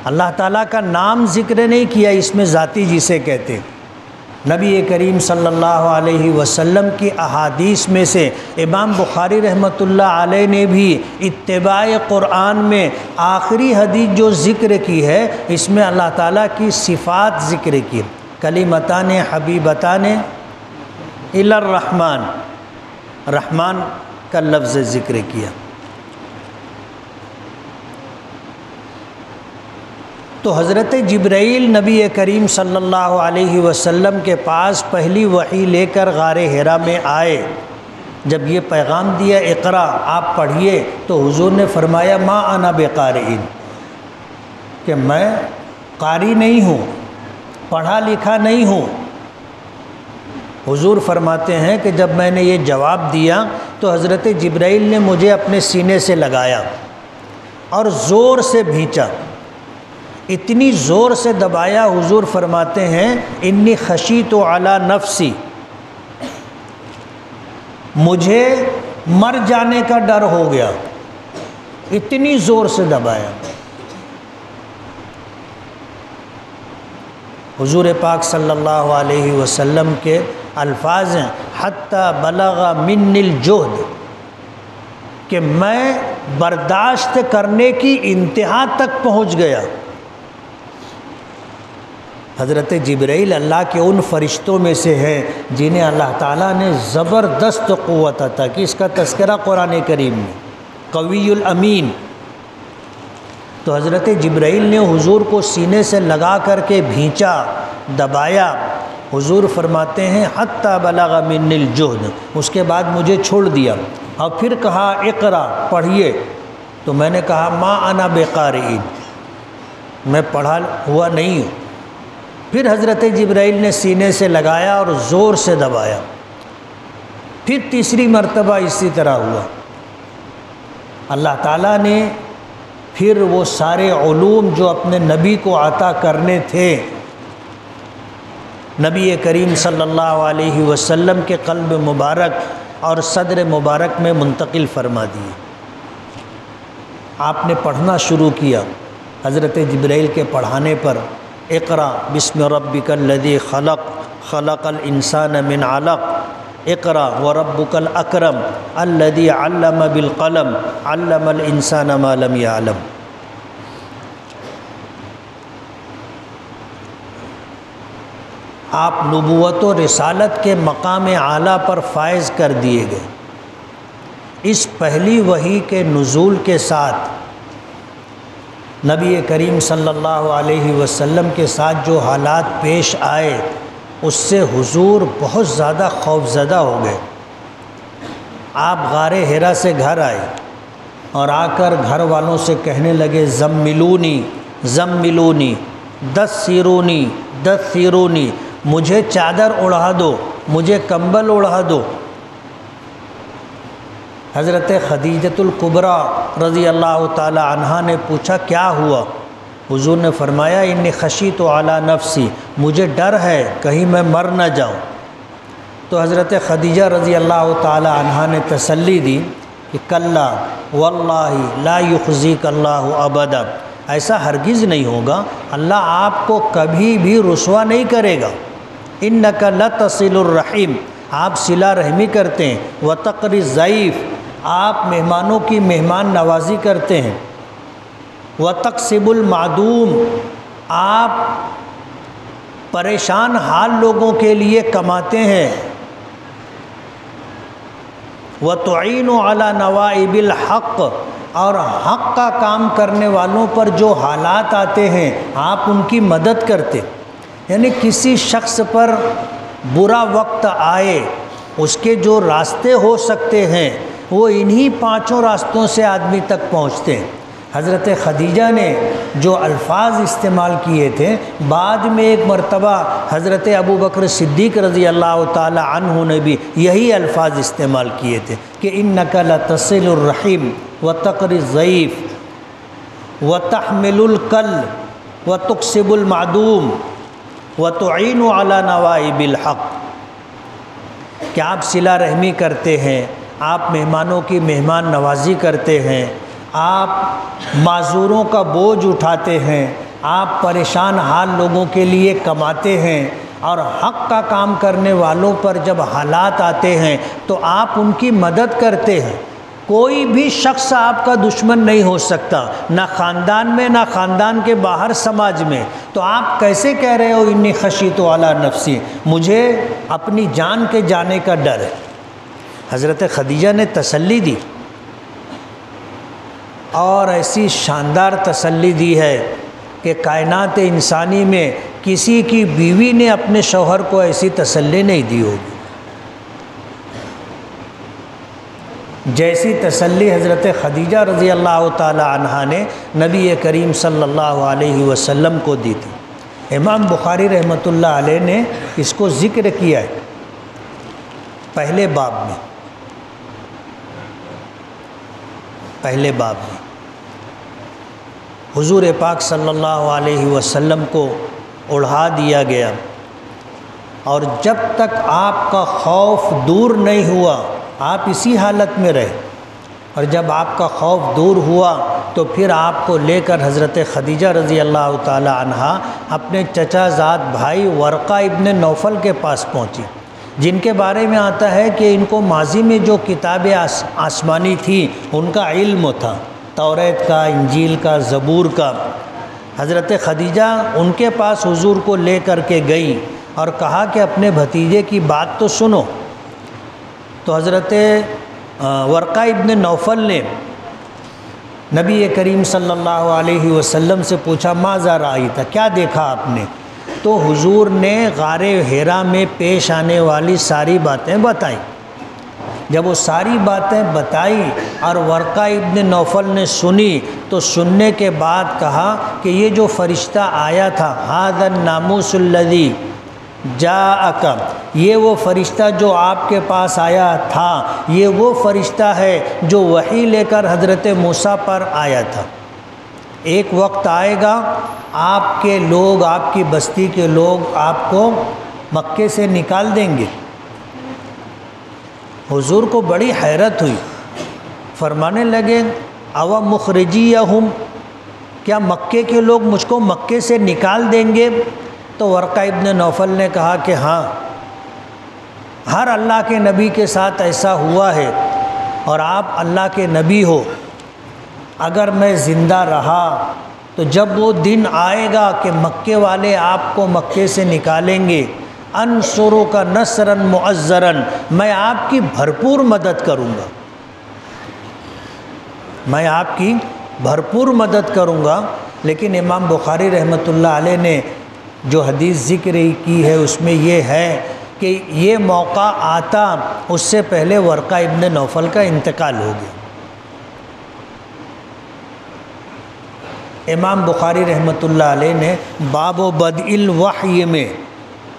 اللہ تعالیٰ کا نام ذکر نہیں کیا اس میں ذاتی جسے کہتے۔ نبی کریم صلی اللہ علیہ وسلم کی احادیث میں سے امام بخاری رحمۃ اللہ علیہ نے بھی اتباع قرآن میں آخری حدیث جو ذکر کی ہے اس میں اللہ تعالیٰ کی صفات ذکر کی، کلمتان حبیبتان الی الرحمن، رحمان کا لفظ ذکر کیا۔ تو حضرت جبرائیل نبی کریم صلی اللہ علیہ وسلم کے پاس پہلی وحی لے کر غار حرا میں آئے، جب یہ پیغام دیا اقرا، آپ پڑھیے، تو حضور نے فرمایا ما انا بقارئ، کہ میں قاری نہیں ہوں، پڑھا لکھا نہیں ہوں۔ حضور فرماتے ہیں کہ جب میں نے یہ جواب دیا تو حضرت جبرائیل نے مجھے اپنے سینے سے لگایا اور زور سے بھینچا، اتنی زور سے دبایا، حضور فرماتے ہیں انی خشیت علی نفسی، مجھے مر جانے کا ڈر ہو گیا، اتنی زور سے دبایا۔ حضور پاک صلی اللہ علیہ وسلم کے الفاظ ہیں حتی بلغ من الجہد، کہ میں برداشت کرنے کی انتہا تک پہنچ گیا۔ حضرت جبرائیل اللہ کے ان فرشتوں میں سے ہیں جنہیں اللہ تعالیٰ نے زبردست قوت عطا کی، اس کا تذکرہ قرآن کریم میں، قوی الامین۔ تو حضرت جبرائیل نے حضور کو سینے سے لگا کر کے بھینچا، دبایا۔ حضور فرماتے ہیں حتی بلغ من الجہد، اس کے بعد مجھے چھوڑ دیا اور پھر کہا اقرا، پڑھیے، تو میں نے کہا ما انا بقارئ، میں پڑھا ہوا نہیں ہوں۔ پھر حضرت جبرائیل نے سینے سے لگایا اور زور سے دبایا، پھر تیسری مرتبہ اسی طرح ہوا۔ اللہ تعالیٰ نے پھر وہ سارے علوم جو اپنے نبی کو عطا کرنے تھے نبی کریم صلی اللہ علیہ وسلم کے قلب مبارک اور صدر مبارک میں منتقل فرما دیے۔ آپ نے پڑھنا شروع کیا، حضرت جبرائیل کے پڑھانے پر اقرا بسم ربک الذی خلق، خلق الانسان من علق، اقرا وربک الاکرم الذی علم بالقلم، علم الانسان ما لم یعلم۔ آپ نبوت و رسالت کے مقام اعلیٰ پر فائز کر دیے گئے۔ اس پہلی وحی کے نزول کے ساتھ نبی کریم صلی اللہ علیہ وسلم کے ساتھ جو حالات پیش آئے اس سے حضور بہت زیادہ خوفزدہ ہو گئے۔ آپ غار حرا سے گھر آئے اور آ کر گھر والوں سے کہنے لگے زملونی زملونی دثرونی دثرونی، مجھے چادر اڑا دو، مجھے کمبل اڑا دو۔ حضرت خدیجۃ الکبریٰ رضی اللہ تعالی عنہا نے پوچھا کیا ہوا؟ حضور نے فرمایا انی خشیت علی نفسی، مجھے ڈر ہے کہیں میں مر نہ جاؤں۔ تو حضرت خدیجہ رضی اللہ تعالی عنہا نے تسلی دی کہ کلا واللہ لا یخزیک اللہ ابدا، ایسا ہرگز نہیں ہوگا، اللہ آپ کو کبھی بھی رسوا نہیں کرے گا۔ انک لتصل الرحیم، آپ صلہ رحمی کرتے ہیں، وتقری الضیف، آپ مہمانوں کی مہمان نوازی کرتے ہیں، وتکسب المعدوم، آپ پریشان حال لوگوں کے لیے کماتے ہیں، وتعین علی نوائب الحق، اور حق کا کام کرنے والوں پر جو حالات آتے ہیں آپ ان کی مدد کرتے۔ یعنی کسی شخص پر برا وقت آئے، اس کے جو راستے ہو سکتے ہیں وہ انہی 5 راستوں سے آدمی تک پہنچتے ہیں۔ حضرت خدیجہ نے جو الفاظ استعمال کیے تھے، بعد میں ایک مرتبہ حضرت ابو بکر صدیق رضی اللہ تعالی عنہ نے بھی یہی الفاظ استعمال کیے تھے کہ انک لتصل الرحیم وتقری الضیف وتحمل الکل وتکسب المعدوم وتعین علی نوائب الحق، کہ آپ صلہ رحمی کرتے ہیں، آپ مہمانوں کی مہمان نوازی کرتے ہیں، آپ معذوروں کا بوجھ اٹھاتے ہیں، آپ پریشان حال لوگوں کے لیے کماتے ہیں، اور حق کا کام کرنے والوں پر جب حالات آتے ہیں تو آپ ان کی مدد کرتے ہیں۔ کوئی بھی شخص آپ کا دشمن نہیں ہو سکتا، نہ خاندان میں نہ خاندان کے باہر سماج میں، تو آپ کیسے کہہ رہے ہو انی خشیت علی نفسی، مجھے اپنی جان کے جانے کا ڈر ہے۔ حضرت خدیجہ نے تسلی دی، اور ایسی شاندار تسلی دی ہے کہ کائنات انسانی میں کسی کی بیوی نے اپنے شوہر کو ایسی تسلی نہیں دی ہوگی جیسی تسلی حضرت خدیجہ رضی اللہ تعالی عنہا نے نبی کریم صلی اللہ علیہ وسلم کو دی تھی۔ امام بخاری رحمۃ اللہ علیہ نے اس کو ذکر کیا ہے پہلے باب میں، حضور پاک صلی اللہ علیہ وسلم کو اڑھا دیا گیا، اور جب تک آپ کا خوف دور نہیں ہوا آپ اسی حالت میں رہے، اور جب آپ کا خوف دور ہوا تو پھر آپ کو لے کر حضرت خدیجہ رضی اللہ تعالی عنہا اپنے چچا زاد بھائی ورقہ ابن نوفل کے پاس پہنچی، جن کے بارے میں آتا ہے کہ ان کو ماضی میں جو کتابیں آسمانی تھی ان کا علم تھا، توریت کا، انجیل کا، زبور کا۔ حضرت خدیجہ ان کے پاس حضور کو لے کر کے گئی اور کہا کہ اپنے بھتیجے کی بات تو سنو۔ تو حضرت ورقہ ابن نوفل نے نبی کریم صلی اللہ علیہ وسلم سے پوچھا ماذا رأیت، کیا دیکھا آپ نے؟ تو حضور نے غار حرا میں پیش آنے والی ساری باتیں بتائیں۔ جب وہ ساری باتیں بتائی اور ورقہ ابن نوفل نے سنی تو سننے کے بعد کہا کہ یہ جو فرشتہ آیا تھا ھذا الناموس الذی جاءک، یہ وہ فرشتہ جو آپ کے پاس آیا تھا، یہ وہ فرشتہ ہے جو وحی لے کر حضرت موسیٰ پر آیا تھا۔ ایک وقت آئے گا آپ کے لوگ، آپ کی بستی کے لوگ آپ کو مکے سے نکال دیں گے۔ حضور کو بڑی حیرت ہوئی، فرمانے لگے او مخرجیہم، کیا مکے کے لوگ مجھ کو مکے سے نکال دیں گے؟ تو ورقہ ابن نوفل نے کہا کہ ہاں، ہر اللہ کے نبی کے ساتھ ایسا ہوا ہے، اور آپ اللہ کے نبی ہو، اگر میں زندہ رہا تو جب وہ دن آئے گا کہ مکے والے آپ کو مکے سے نکالیں گے، انصرک نصرا معزرا، میں آپ کی بھرپور مدد کروں گا، میں آپ کی بھرپور مدد کروں گا۔ لیکن امام بخاری رحمۃ اللہ علیہ نے جو حدیث ذکر کی ہے اس میں یہ ہے کہ یہ موقع آتا اس سے پہلے ورقہ ابن نوفل کا انتقال ہو گیا۔ امام بخاری رحمۃ اللہ علیہ نے باب و بدء الوحی میں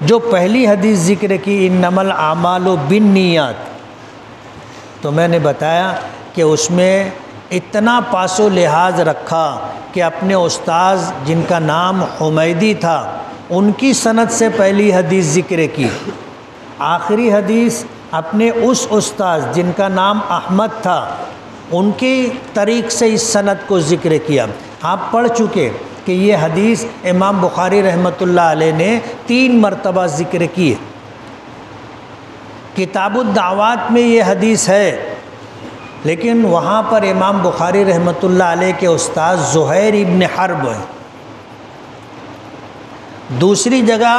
جو پہلی حدیث ذکر کی انما الاعمال بالنیات، تو میں نے بتایا کہ اس میں اتنا پاس و لحاظ رکھا کہ اپنے استاذ جن کا نام حمیدی تھا ان کی سند سے پہلی حدیث ذکر کی، آخری حدیث اپنے اس استاذ جن کا نام احمد تھا ان کی طریق سے اس سند کو ذکر کیا۔ آپ پڑھ چکے کہ یہ حدیث امام بخاری رحمۃ اللہ علیہ نے 3 مرتبہ ذکر کی ہے۔ کتاب الدعوات میں یہ حدیث ہے، لیکن وہاں پر امام بخاری رحمۃ اللہ علیہ کے استاد زہیر ابن حرب ہیں۔ دوسری جگہ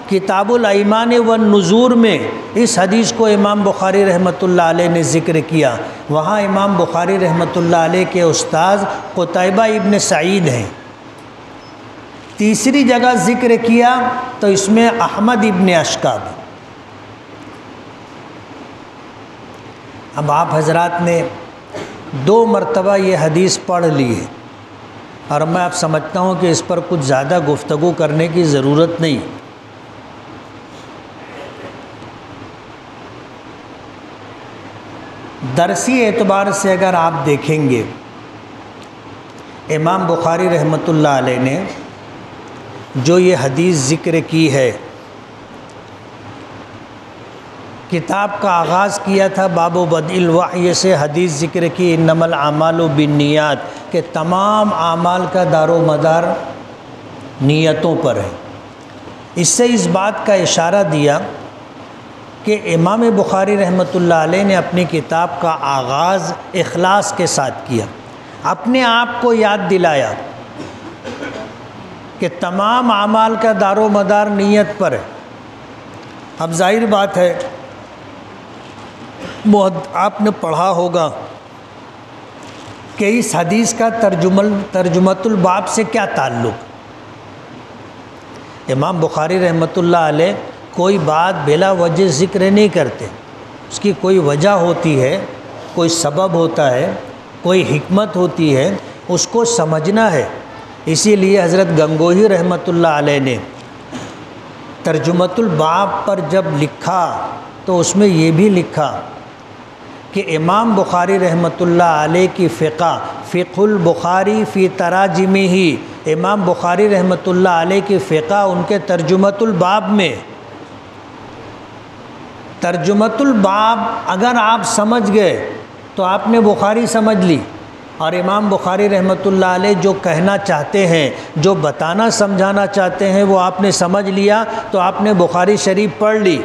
کتاب الایمان والنذور میں اس حدیث کو امام بخاری رحمۃ اللہ علیہ نے ذکر کیا، وہاں امام بخاری رحمۃ اللہ علیہ کے استاد قتیبہ ابن سعید ہیں۔ تیسری جگہ ذکر کیا تو اس میں احمد ابن اشکاب۔ اب آپ حضرات نے 2 مرتبہ یہ حدیث پڑھ لی ہے، اور میں اب سمجھتا ہوں کہ اس پر کچھ زیادہ گفتگو کرنے کی ضرورت نہیں۔ درسی اعتبار سے اگر آپ دیکھیں گے، امام بخاری رحمۃ اللہ علیہ نے جو یہ حدیث ذکر کی ہے، کتاب کا آغاز کیا تھا باب بدء الوحی سے، حدیث ذکر کی انما الاعمال بالنیات، کہ تمام اعمال کا دار و مدار نیتوں پر ہے۔ اس سے اس بات کا اشارہ دیا کہ امام بخاری رحمۃ اللہ علیہ نے اپنی کتاب کا آغاز اخلاص کے ساتھ کیا، اپنے آپ کو یاد دلایا کہ تمام اعمال کا دار و مدار نیت پر ہے۔ اب ظاہر بات ہے، آپ نے پڑھا ہوگا کہ اس حدیث کا ترجمۃ الباب سے کیا تعلق۔ امام بخاری رحمۃ اللہ علیہ کوئی بات بلا وجہ ذکر نہیں کرتے، اس کی کوئی وجہ ہوتی ہے، کوئی سبب ہوتا ہے، کوئی حکمت ہوتی ہے، اس کو سمجھنا ہے۔ اسی لیے حضرت گنگوہی رحمۃ اللہ علیہ نے ترجمۃ الباب پر جب لکھا تو اس میں یہ بھی لکھا کہ امام بخاری رحمۃ اللہ علیہ کی فقہ البخاری فی تراجمہ ہی، امام بخاری رحمۃ اللہ علیہ کی فقہ ان کے ترجمۃ الباب میں۔ ترجمۃ الباب اگر آپ سمجھ گئے تو آپ نے بخاری سمجھ لی، اور امام بخاری رحمۃ اللہ علیہ جو کہنا چاہتے ہیں، جو بتانا سمجھانا چاہتے ہیں، وہ آپ نے سمجھ لیا تو آپ نے بخاری شریف پڑھ لی۔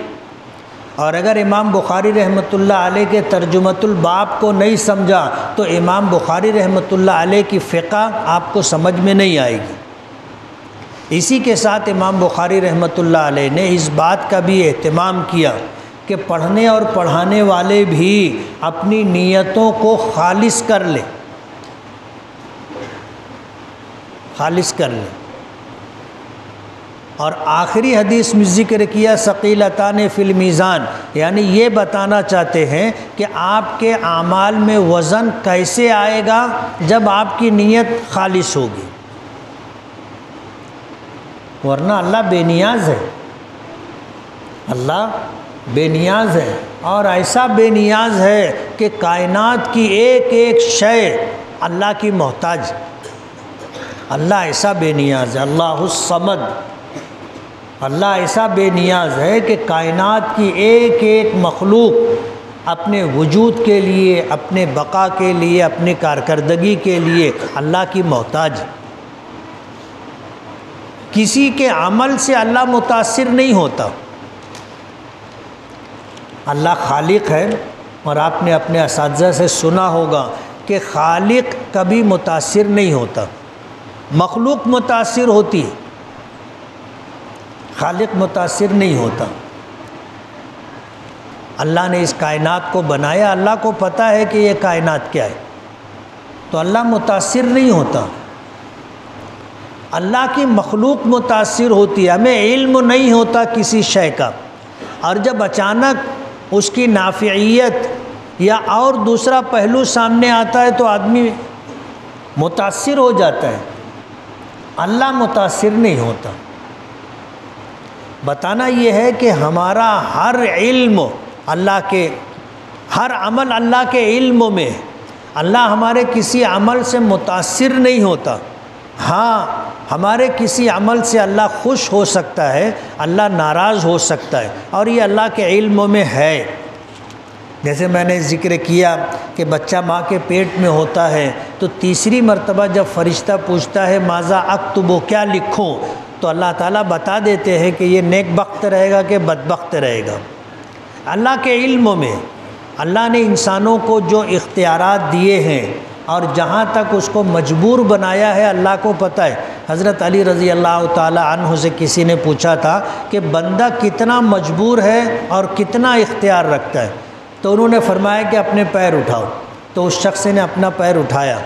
اور اگر امام بخاری رحمۃ اللہ علیہ کے ترجمۃ الباب کو نہیں سمجھا تو امام بخاری رحمۃ اللہ علیہ کی فقہ آپ کو سمجھ میں نہیں آئے گی۔ اسی کے ساتھ امام بخاری رحمۃ اللہ علیہ نے اس بات کا بھی اہتمام کیا کہ پڑھنے اور پڑھانے والے بھی اپنی نیتوں کو خالص کر لیں، خالص کر لیں۔ اور آخری حدیث میں ذکر کیا ثقیلتان فی المیزان، یعنی یہ بتانا چاہتے ہیں کہ آپ کے اعمال میں وزن کیسے آئے گا جب آپ کی نیت خالص ہوگی، ورنہ اللہ بے نیاز ہے، اللہ بے نیاز ہے، اور ایسا بے نیاز ہے کہ کائنات کی ایک ایک شے اللہ کی محتاج۔ اللہ ایسا بے نیاز ہے، اللہ الصمد، اللہ ایسا بے نیاز ہے کہ کائنات کی ایک ایک مخلوق اپنے وجود کے لیے، اپنے بقا کے لیے، اپنی کارکردگی کے لیے اللہ کی محتاج۔ کسی کے عمل سے اللہ متاثر نہیں ہوتا۔ اللہ خالق ہے، اور آپ نے اپنے اساتذہ سے سنا ہوگا کہ خالق کبھی متاثر نہیں ہوتا، مخلوق متاثر ہوتی ہے، خالق متاثر نہیں ہوتا۔ اللہ نے اس کائنات کو بنایا، اللہ کو پتہ ہے کہ یہ کائنات کیا ہے، تو اللہ متاثر نہیں ہوتا۔ اللہ کی مخلوق متاثر ہوتی ہے، ہمیں علم نہیں ہوتا کسی شے کا، اور جب اچانک اس کی نافعیت یا اور دوسرا پہلو سامنے آتا ہے تو آدمی متاثر ہو جاتا ہے۔ اللہ متاثر نہیں ہوتا۔ بتانا یہ ہے کہ ہمارا ہر علم اللہ کے، ہر عمل اللہ کے علم میں، اللہ ہمارے کسی عمل سے متاثر نہیں ہوتا۔ ہاں، ہمارے کسی عمل سے اللہ خوش ہو سکتا ہے، اللہ ناراض ہو سکتا ہے، اور یہ اللہ کے علم میں ہے۔ جیسے میں نے ذکر کیا کہ بچہ ماں کے پیٹ میں ہوتا ہے تو تیسری مرتبہ جب فرشتہ پوچھتا ہے ماذا اکتب، کیا لکھوں، تو اللہ تعالیٰ بتا دیتے ہیں کہ یہ نیک بخت رہے گا کہ بدبخت رہے گا۔ اللہ کے علم میں اللہ نے انسانوں کو جو اختیارات دیے ہیں اور جہاں تک اس کو مجبور بنایا ہے اللہ کو پتہ ہے۔ حضرت علی رضی اللہ تعالی عنہ سے کسی نے پوچھا تھا کہ بندہ کتنا مجبور ہے اور کتنا اختیار رکھتا ہے، تو انہوں نے فرمایا کہ اپنے پیر اٹھاؤ۔ تو اس شخص نے اپنا پیر اٹھایا،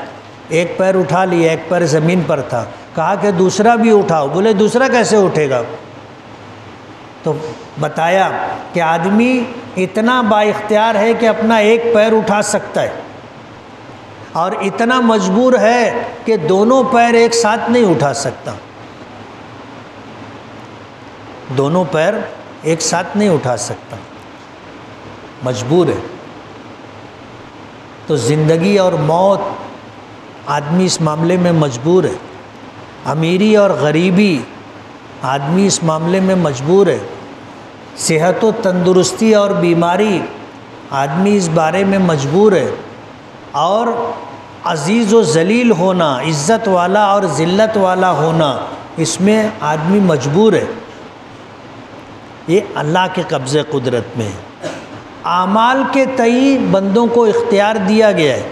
ایک پیر اٹھا لیا، ایک پیر زمین پر تھا، کہا کہ دوسرا بھی اٹھاؤ۔ بولے دوسرا کیسے اٹھے گا؟ تو بتایا کہ آدمی اتنا با اختیار ہے کہ اپنا ایک پیر اٹھا سکتا ہے، اور اتنا مجبور ہے کہ دونوں پیر ایک ساتھ نہیں اٹھا سکتا، دونوں پیر ایک ساتھ نہیں اٹھا سکتا، مجبور ہے۔ تو زندگی اور موت آدمی اس معاملے میں مجبور ہے، امیری اور غریبی آدمی اس معاملے میں مجبور ہے، صحت و تندرستی اور بیماری آدمی اس بارے میں مجبور ہے، اور عزیز و ذلیل ہونا، عزت والا اور ذلت والا ہونا، اس میں آدمی مجبور ہے۔ یہ اللہ کے قبضے قدرت میں ہے۔ اعمال کے تئیں بندوں کو اختیار دیا گیا ہے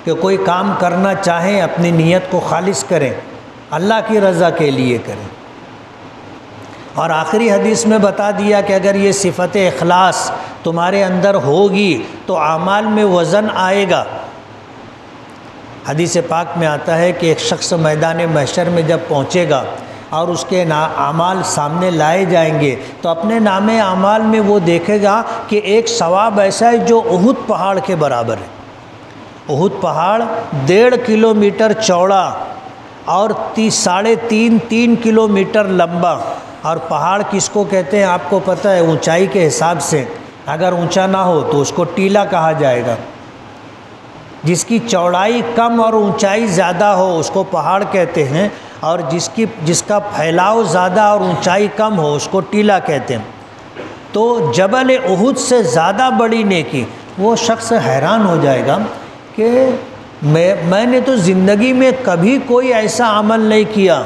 کہ کوئی کام کرنا چاہیں اپنی نیت کو خالص کریں، اللہ کی رضا کے لیے کریں۔ اور آخری حدیث میں بتا دیا کہ اگر یہ صفت اخلاص تمہارے اندر ہوگی تو اعمال میں وزن آئے گا۔ حدیث پاک میں آتا ہے کہ ایک شخص میدان محشر میں جب پہنچے گا اور اس کے اعمال سامنے لائے جائیں گے تو اپنے نام اعمال میں وہ دیکھے گا کہ ایک ثواب ایسا ہے جو احد پہاڑ کے برابر ہے۔ احد پہاڑ 1.5 کلومیٹر چوڑا اور 3.5 کلومیٹر لمبا، اور پہاڑ کس کو کہتے ہیں آپ کو پتہ ہے؟ اونچائی کے حساب سے اگر اونچا نہ ہو تو اس کو ٹیلا کہا جائے گا، جس کی چوڑائی کم اور اونچائی زیادہ ہو اس کو پہاڑ کہتے ہیں، اور جس کا پھیلاؤ زیادہ اور اونچائی کم ہو اس کو ٹیلا کہتے ہیں۔ تو جبل احد سے زیادہ بڑی نیکی، وہ شخص حیران ہو جائے گا کہ میں نے تو زندگی میں کبھی کوئی ایسا عمل نہیں کیا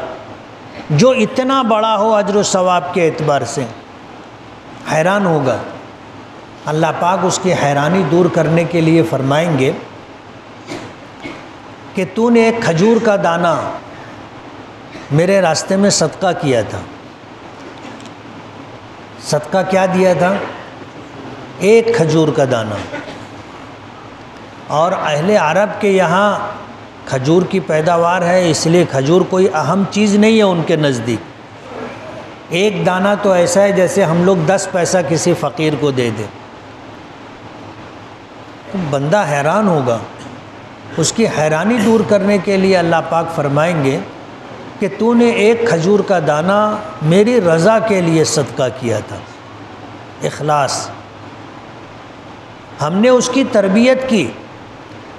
جو اتنا بڑا ہو اجر و ثواب کے اعتبار سے، حیران ہوگا۔ اللہ پاک اس کی حیرانی دور کرنے کے لیے فرمائیں گے کہ تو نے ایک کھجور کا دانہ میرے راستے میں صدقہ کیا تھا۔ صدقہ کیا دیا تھا؟ ایک کھجور کا دانہ۔ اور اہل عرب کے یہاں کھجور کی پیداوار ہے، اس لیے کھجور کوئی اہم چیز نہیں ہے ان کے نزدیک۔ ایک دانہ تو ایسا ہے جیسے ہم لوگ 10 پیسہ کسی فقیر کو دے دیں، تو بندہ حیران ہوگا۔ اس کی حیرانی دور کرنے کے لیے اللہ پاک فرمائیں گے کہ تو نے ایک کھجور کا دانہ میری رضا کے لیے صدقہ کیا تھا، اخلاص۔ ہم نے اس کی تربیت کی،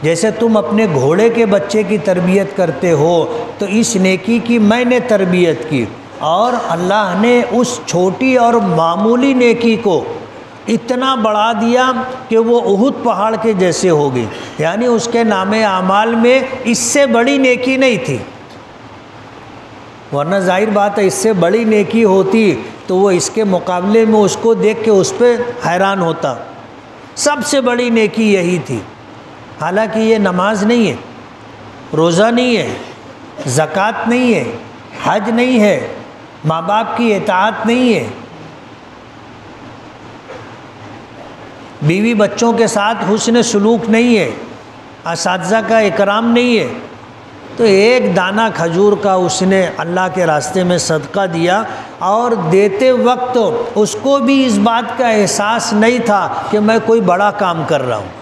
جیسے تم اپنے گھوڑے کے بچے کی تربیت کرتے ہو، تو اس نیکی کی میں نے تربیت کی، اور اللہ نے اس چھوٹی اور معمولی نیکی کو اتنا بڑھا دیا کہ وہ احد پہاڑ کے جیسے ہو گئی، یعنی اس کے نام اعمال میں اس سے بڑی نیکی نہیں تھی۔ ورنہ ظاہر بات ہے اس سے بڑی نیکی ہوتی تو وہ اس کے مقابلے میں اس کو دیکھ کے اس پہ حیران ہوتا۔ سب سے بڑی نیکی یہی تھی، حالانکہ یہ نماز نہیں ہے، روزہ نہیں ہے، زکوٰۃ نہیں ہے، حج نہیں ہے، ماں باپ کی اطاعت نہیں ہے، بیوی بچوں کے ساتھ حسن سلوک نہیں ہے، اساتذہ کا اکرام نہیں ہے، تو ایک دانہ کھجور کا اس نے اللہ کے راستے میں صدقہ دیا، اور دیتے وقت اس کو بھی اس بات کا احساس نہیں تھا کہ میں کوئی بڑا کام کر رہا ہوں۔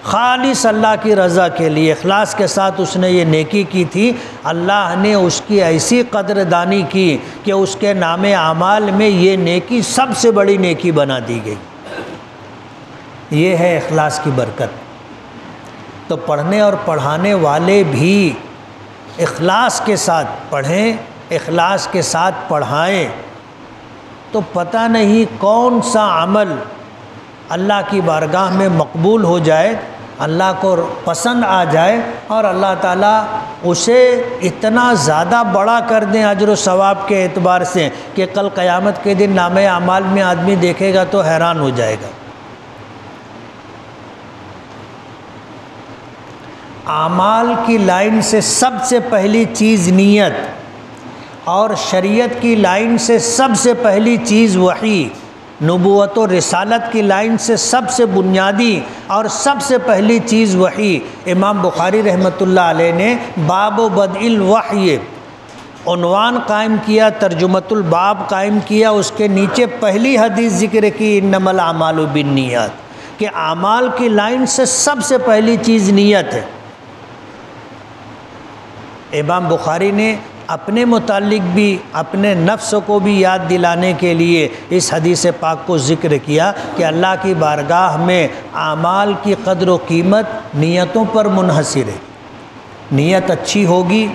خالص اللہ کی رضا کے لیے اخلاص کے ساتھ اس نے یہ نیکی کی تھی۔ اللہ نے اس کی ایسی قدردانی کی کہ اس کے نام اعمال میں یہ نیکی سب سے بڑی نیکی بنا دی گئی۔ یہ ہے اخلاص کی برکت۔ تو پڑھنے اور پڑھانے والے بھی اخلاص کے ساتھ پڑھیں، اخلاص کے ساتھ پڑھائیں، تو پتہ نہیں کون سا عمل اللہ کی بارگاہ میں مقبول ہو جائے، اللہ کو پسند آ جائے، اور اللہ تعالیٰ اسے اتنا زیادہ بڑا کر دیں اجر و ثواب کے اعتبار سے کہ کل قیامت کے دن نامہ اعمال میں آدمی دیکھے گا تو حیران ہو جائے گا۔ اعمال کی لائن سے سب سے پہلی چیز نیت، اور شریعت کی لائن سے سب سے پہلی چیز وحی، نبوت و رسالت کی لائن سے سب سے بنیادی اور سب سے پہلی چیز وحی۔ امام بخاری رحمۃ اللہ علیہ نے باب و بدء الوحی عنوان قائم کیا، ترجمۃ الباب قائم کیا، اس کے نیچے پہلی حدیث ذکر کی انما الاعمال بالنیات، کہ اعمال کی لائن سے سب سے پہلی چیز نیت ہے۔ امام بخاری نے اپنے متعلق بھی اپنے نفس کو بھی یاد دلانے کے لیے اس حدیث پاک کو ذکر کیا کہ اللہ کی بارگاہ میں اعمال کی قدر و قیمت نیتوں پر منحصر ہے۔ نیت اچھی ہوگی،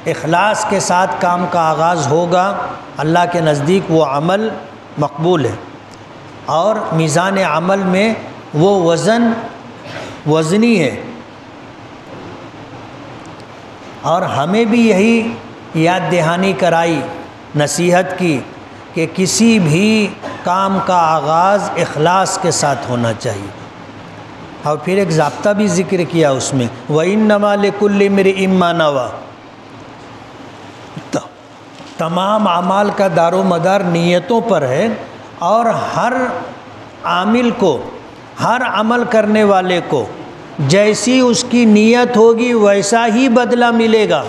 اخلاص کے ساتھ کام کا آغاز ہوگا، اللہ کے نزدیک وہ عمل مقبول ہے، اور میزان عمل میں وہ وزنی ہے۔ اور ہمیں بھی یہی یاد دہانی کرائی، نصیحت کی کہ کسی بھی کام کا آغاز اخلاص کے ساتھ ہونا چاہیے، اور پھر ایک ضابطہ بھی ذکر کیا اس میں، وَإِنَّمَا لِكُلِّ امْرِئٍ مَّا نَوَىٰ۔ تمام اعمال کا دار و مدار نیتوں پر ہے، اور ہر عامل کو، ہر عمل کرنے والے کو جیسی اس کی نیت ہوگی ویسا ہی بدلہ ملے گا۔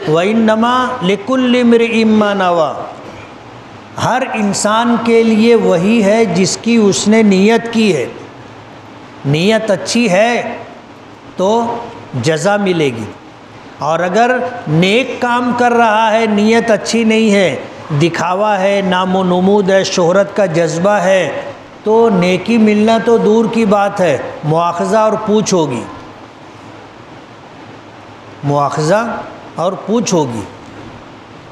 وَإِنَّمَا لِكُلِّ امْرِئٍ مَّا نَوَىٰ، ہر انسان کے لیے وہی ہے جس کی اس نے نیت کی ہے۔ نیت اچھی ہے تو جزا ملے گی، اور اگر نیک کام کر رہا ہے، نیت اچھی نہیں ہے، دکھاوا ہے، نام و نمود ہے، شہرت کا جذبہ ہے، تو نیکی ملنا تو دور کی بات ہے، مواخذہ اور پوچھ ہوگی، مواخذہ اور پوچھ ہوگی۔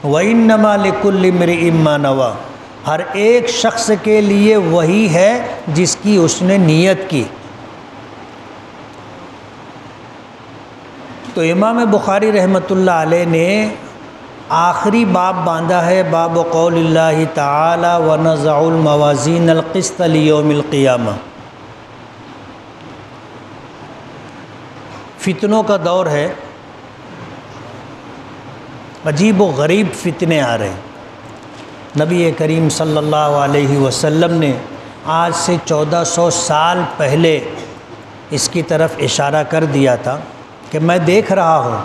وَإِنَّمَا لِكُلِّ امْرِئٍ مَّا نَوَىٰ، ہر ایک شخص کے لیے وہی ہے جس کی اس نے نیت کی۔ تو امام بخاری رحمۃ اللہ علیہ نے آخری باب باندھا ہے، باب قول اللہ تعالی وَنَضَعُ الْمَوَازِينَ الْقِسْطَ لِيَوْمِ الْقِيَامَةِ۔ فتنوں کا دور ہے، عجیب و غریب فتنے آ رہے ہیں۔ نبی کریم صلی اللہ علیہ وسلم نے آج سے 1400 سال پہلے اس کی طرف اشارہ کر دیا تھا کہ میں دیکھ رہا ہوں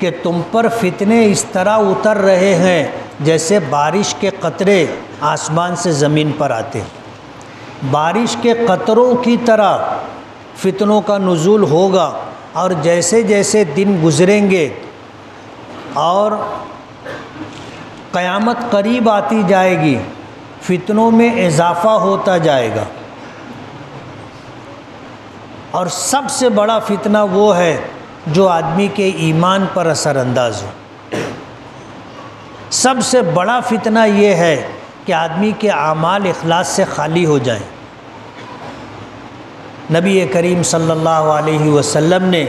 کہ تم پر فتنے اس طرح اتر رہے ہیں جیسے بارش کے قطرے آسمان سے زمین پر آتے ہیں۔ بارش کے قطروں کی طرح فتنوں کا نزول ہوگا، اور جیسے جیسے دن گزریں گے اور قیامت قریب آتی جائے گی، فتنوں میں اضافہ ہوتا جائے گا، اور سب سے بڑا فتنہ وہ ہے جو آدمی کے ایمان پر اثر انداز ہو۔ سب سے بڑا فتنہ یہ ہے کہ آدمی کے اعمال اخلاص سے خالی ہو جائیں۔ نبی کریم صلی اللہ علیہ وسلم نے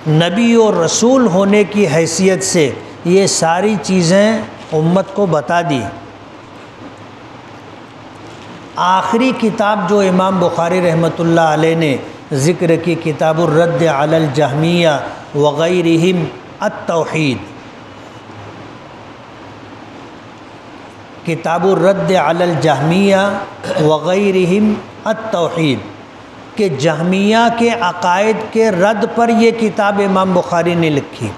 نبی اور رسول ہونے کی حیثیت سے یہ ساری چیزیں امت کو بتا دی۔ آخری کتاب جو امام بخاری رحمۃ اللہ علیہ نے ذکر کی، کتاب الرد علی الجہمیہ وغیرہم التوحید، کتاب الرد علی الجہمیہ وغیرہم التوحید، کہ جہمیہ کے عقائد کے رد پر یہ کتاب امام بخاری نے لکھی،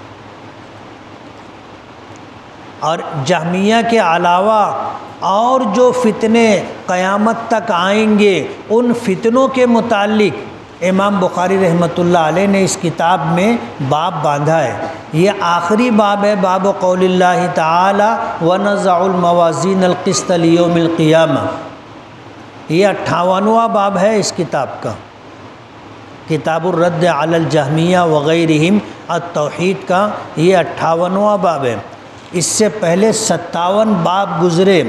اور جہمیہ کے علاوہ اور جو فتنے قیامت تک آئیں گے ان فتنوں کے متعلق امام بخاری رحمۃ اللہ علیہ نے اس کتاب میں باب باندھا ہے۔ یہ آخری باب ہے، باب قول اللہ تعالی وَنَضَعُ الْمَوَازِينَ الْقِسْطَ لِيَوْمِ الْقِيَامَةِ، یہ 58واں باب ہے اس کتاب کا، کتاب الرد علی الجہمیہ وغیرہم التوحید کا یہ 58واں باب ہے۔ اس سے پہلے 57 باب گزرے،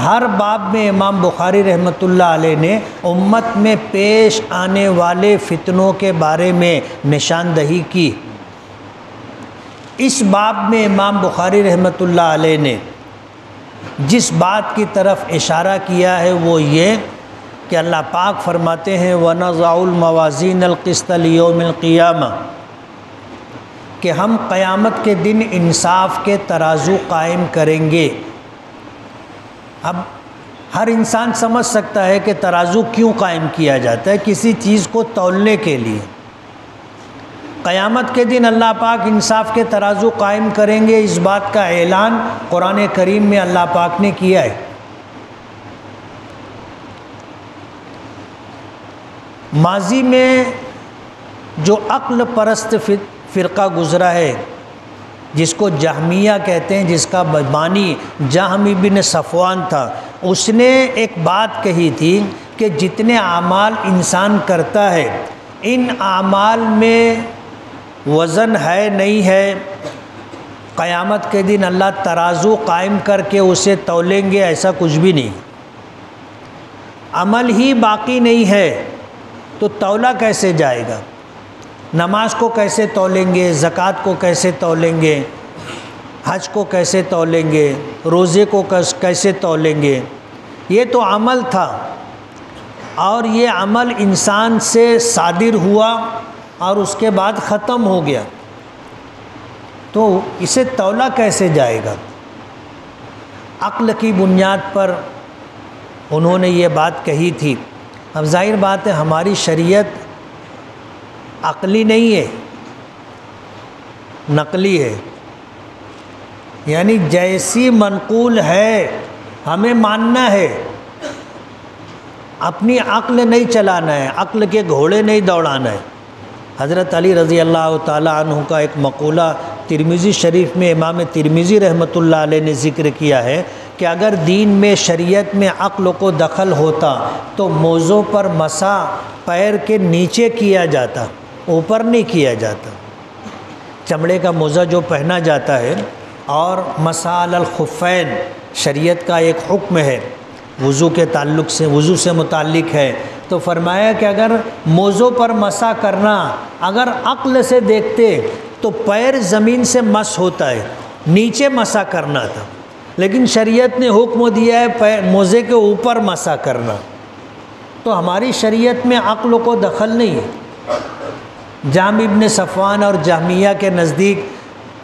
ہر باب میں امام بخاری رحمۃ اللہ علیہ نے امت میں پیش آنے والے فتنوں کے بارے میں نشاندہی کی۔ اس باب میں امام بخاری رحمۃ اللہ علیہ نے جس بات کی طرف اشارہ کیا ہے وہ یہ کہ اللہ پاک فرماتے ہیں وَنَضَعُ الْمَوَازِينَ الْقِسْطَ لِيَوْمِ الْقِيَامَةِ، کہ ہم قیامت کے دن انصاف کے ترازو قائم کریں گے۔ اب ہر انسان سمجھ سکتا ہے کہ ترازو کیوں قائم کیا جاتا ہے، کسی چیز کو تولنے کے لیے۔ قیامت کے دن اللہ پاک انصاف کے ترازو قائم کریں گے، اس بات کا اعلان قرآن کریم میں اللہ پاک نے کیا ہے۔ ماضی میں جو عقل پرست فرقہ گزرا ہے جس کو جہمیہ کہتے ہیں، جس کا بانی جہم بن صفوان تھا، اس نے ایک بات کہی تھی کہ جتنے اعمال انسان کرتا ہے ان اعمال میں وزن ہے نہیں ہے، قیامت کے دن اللہ ترازو قائم کر کے اسے تولیں گے، ایسا کچھ بھی نہیں۔ عمل ہی باقی نہیں ہے تو تولا کیسے جائے گا؟ نماز کو کیسے تولیں گے، زکوٰۃ کو کیسے تولیں گے، حج کو کیسے تولیں گے، روزے کو کیسے تولیں گے؟ یہ تو عمل تھا اور یہ عمل انسان سے صادر ہوا اور اس کے بعد ختم ہو گیا، تو اسے تولا کیسے جائے گا؟ عقل کی بنیاد پر انہوں نے یہ بات کہی تھی۔ اب ظاہر بات ہے ہماری شریعت عقلی نہیں ہے، نقلی ہے، یعنی جیسی منقول ہے ہمیں ماننا ہے، اپنی عقل نہیں چلانا ہے، عقل کے گھوڑے نہیں دوڑانا ہے۔ حضرت علی رضی اللہ تعالی عنہ کا ایک مقولہ ترمذی شریف میں امام ترمذی رحمۃ اللہ علیہ نے ذکر کیا ہے کہ اگر دین میں شریعت میں عقل کو دخل ہوتا تو موزوں پر مسا پیر کے نیچے کیا جاتا، اوپر نہیں کیا جاتا۔ چمڑے کا موزہ جو پہنا جاتا ہے اور مسا علی الخفین شریعت کا ایک حکم ہے، وضو کے تعلق سے، وضو سے متعلق ہے، تو فرمایا کہ اگر موزوں پر مسا کرنا اگر عقل سے دیکھتے تو پیر زمین سے مس ہوتا ہے، نیچے مسا کرنا تھا، لیکن شریعت نے حکم دیا ہے موزے کے اوپر مسا کرنا، تو ہماری شریعت میں عقل کو دخل نہیں ہے۔ جہم ابن صفوان اور جہمیہ کے نزدیک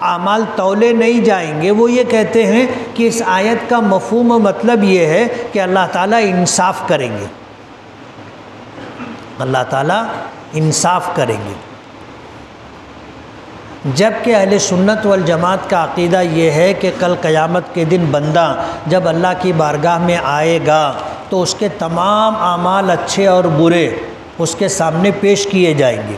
اعمال تولے نہیں جائیں گے۔ وہ یہ کہتے ہیں کہ اس آیت کا مفہوم و مطلب یہ ہے کہ اللہ تعالیٰ انصاف کریں گے، اللہ تعالیٰ انصاف کریں گے، جبکہ اہل سنت والجماعت کا عقیدہ یہ ہے کہ کل قیامت کے دن بندہ جب اللہ کی بارگاہ میں آئے گا تو اس کے تمام اعمال اچھے اور برے اس کے سامنے پیش کیے جائیں گے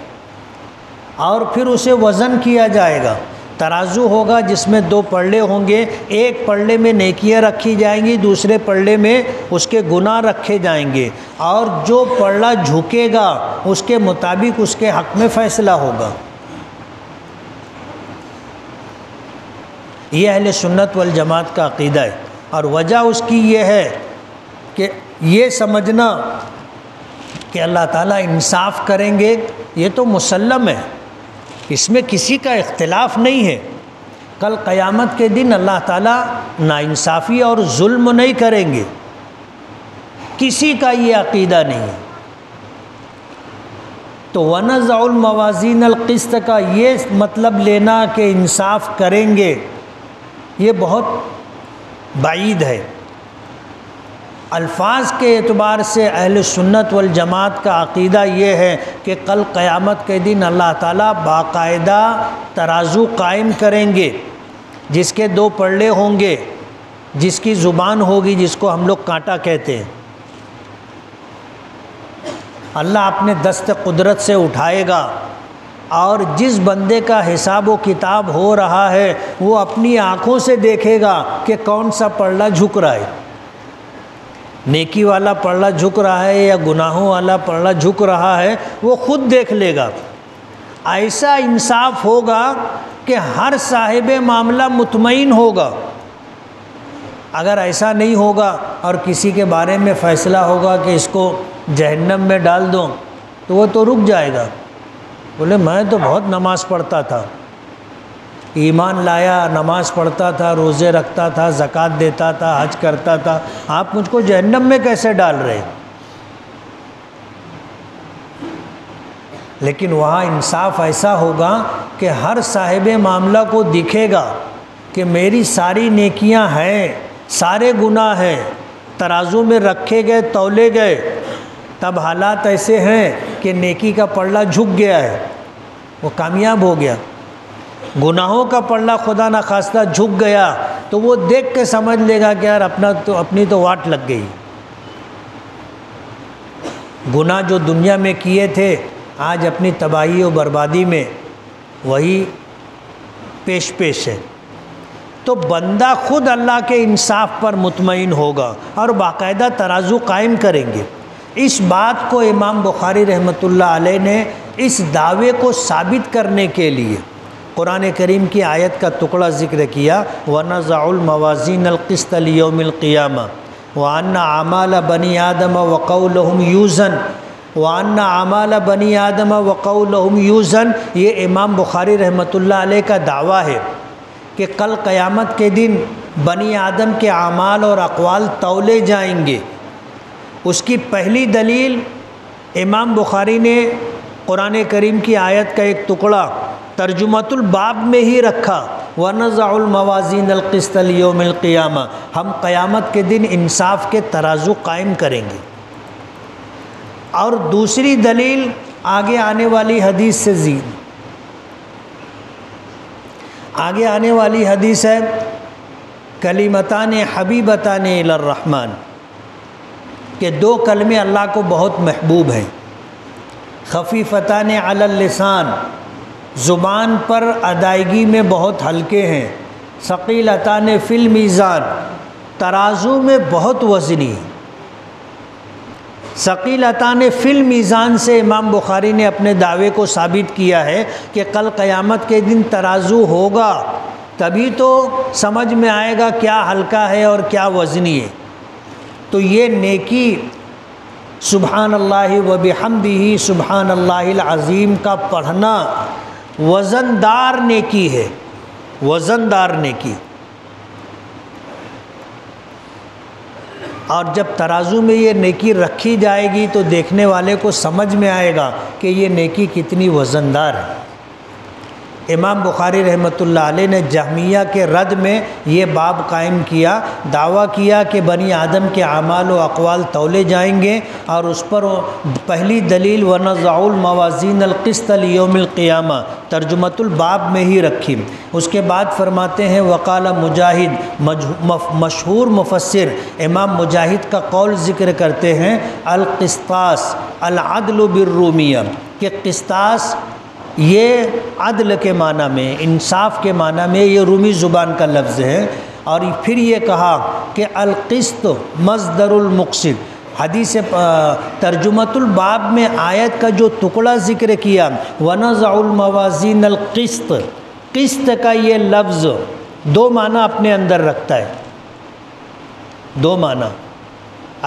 اور پھر اسے وزن کیا جائے گا۔ ترازو ہوگا جس میں دو پلڑے ہوں گے، ایک پلڑے میں نیکیاں رکھی جائیں گی، دوسرے پلڑے میں اس کے گناہ رکھے جائیں گے، اور جو پلڑا جھکے گا اس کے مطابق اس کے حق میں فیصلہ ہوگا۔ یہ اہل سنت والجماعت کا عقیدہ ہے، اور وجہ اس کی یہ ہے کہ یہ سمجھنا کہ اللہ تعالیٰ انصاف کریں گے یہ تو مسلم ہے، اس میں کسی کا اختلاف نہیں ہے۔ کل قیامت کے دن اللہ تعالیٰ ناانصافی اور ظلم نہیں کریں گے، کسی کا یہ عقیدہ نہیں ہے۔ تو وَنَضَعُ الْمَوَازِينَ الْقِسْطَ کا یہ مطلب لینا کہ انصاف کریں گے یہ بہت بعید ہے۔ الفاظ کے اعتبار سے اہل سنت والجماعت کا عقیدہ یہ ہے کہ کل قیامت کے دن اللہ تعالیٰ باقاعدہ ترازو قائم کریں گے، جس کے دو پلڑے ہوں گے، جس کی زبان ہوگی جس کو ہم لوگ کانٹا کہتے ہیں۔ اللہ اپنے دست قدرت سے اٹھائے گا اور جس بندے کا حساب و کتاب ہو رہا ہے وہ اپنی آنکھوں سے دیکھے گا کہ کون سا پلڑا جھک رہا ہے، نیکی والا پلڑا جھک رہا ہے یا گناہوں والا پلڑا جھک رہا ہے، وہ خود دیکھ لے گا۔ ایسا انصاف ہوگا کہ ہر صاحب معاملہ مطمئن ہوگا اگر ایسا نہیں ہوگا اور کسی کے بارے میں فیصلہ ہوگا کہ اس کو جہنم میں ڈال دو تو وہ تو رک جائے گا. بولے میں تو بہت نماز پڑھتا تھا، ایمان لایا، نماز پڑھتا تھا، روزے رکھتا تھا، زکوٰۃ دیتا تھا، حج کرتا تھا، آپ مجھ کو جہنم میں کیسے ڈال رہے؟ لیکن وہاں انصاف ایسا ہوگا کہ ہر صاحب معاملہ کو دکھے گا کہ میری ساری نیکیاں ہیں، سارے گناہ ہیں، ترازو میں رکھے گئے، تولے گئے، تب حالات ایسے ہیں کہ نیکی کا پلڑا جھک گیا ہے، وہ کامیاب ہو گیا. گناہوں کا پلڑا خدا نخواستہ جھک گیا تو وہ دیکھ کے سمجھ لے گا کہ یار اپنی تو واٹ لگ گئی. گناہ جو دنیا میں کیے تھے آج اپنی تباہی و بربادی میں وہی پیش ہے. تو بندہ خود اللہ کے انصاف پر مطمئن ہوگا اور باقاعدہ ترازو قائم کریں گے. اس بات کو امام بخاری رحمۃ اللہ علیہ نے اس دعوے کو ثابت کرنے کے لیے قرآن کریم کی آیت کا ٹکڑا ذکر کیا، وَنَزَعُ الْمَوَازِينَ الْقِسْطَ لِيَوْمِ الْقِيَامَةِ وَأَنَّ أَعْمَالَ بَنِي آدَمَ وَقَوْلَهُمْ يُوزَنُ وَأَنَّ أَعْمَالَ بَنِي آدَمَ وَقَوْلَهُمْ يُوزَنُ. یہ امام بخاری رحمۃ اللہ علیہ کا دعویٰ ہے کہ کل قیامت کے دن بنی آدم کے اعمال اور اقوال تولے جائیں گے. اس کی پہلی دلیل امام بخاری نے قرآن کریم کی آیت کا ایک ٹکڑا ترجمۃ الباب میں ہی رکھا، وَنَزَعُ الْمَوَازِينَ الْقِسْطَ لِيَوْمِ الْقِيَامَةِ، ہم قیامت کے دن انصاف کے ترازو قائم کریں گے. اور دوسری دلیل آگے آنے والی حدیث سے آگے آنے والی حدیث ہے، کلمتان حبیبتان الی الرحمن، کہ دو کلمے اللہ کو بہت محبوب ہیں، خفیفتان علی اللسان، زبان پر ادائیگی میں بہت ہلکے ہیں، ثقیلتان فی المیزان، ترازو میں بہت وزنی. ثقیلتان فی المیزان سے امام بخاری نے اپنے دعوے کو ثابت کیا ہے کہ کل قیامت کے دن ترازو ہوگا، تبھی تو سمجھ میں آئے گا کیا ہلکا ہے اور کیا وزنی ہے. تو یہ نیکی سبحان اللہ و بحمدہ سبحان اللہ العظیم کا پڑھنا وزندار نیکی ہے، وزندار نیکی. اور جب ترازو میں یہ نیکی رکھی جائے گی تو دیکھنے والے کو سمجھ میں آئے گا کہ یہ نیکی کتنی وزندار ہے. امام بخاری رحمۃ اللہ علیہ نے جہمیہ کے رد میں یہ باب قائم کیا، دعویٰ کیا کہ بنی آدم کے اعمال و اقوال تولے جائیں گے، اور اس پر پہلی دلیل وَنَزَعُ الْمَوَازِينَ الْقِسْطَ لِيَوْمِ الْقِيَامَةِ ترجمۃ الباب میں ہی رکھی. اس کے بعد فرماتے ہیں وقال مجاہد، مشہور مفسر امام مجاہد کا قول ذکر کرتے ہیں، القسطاس العدل بالرومیہ، کہ قسطاس یہ عدل کے معنی میں، انصاف کے معنی میں، یہ رومی زبان کا لفظ ہے. اور پھر یہ کہا کہ القسط مصدر المقسط. حدیث ترجمۃ الباب میں آیت کا جو ٹکڑا ذکر کیا وَنَزَعُ الْمَوَازِينَ الْقِسْطَ، قسط کا یہ لفظ دو معنی اپنے اندر رکھتا ہے، دو معنی.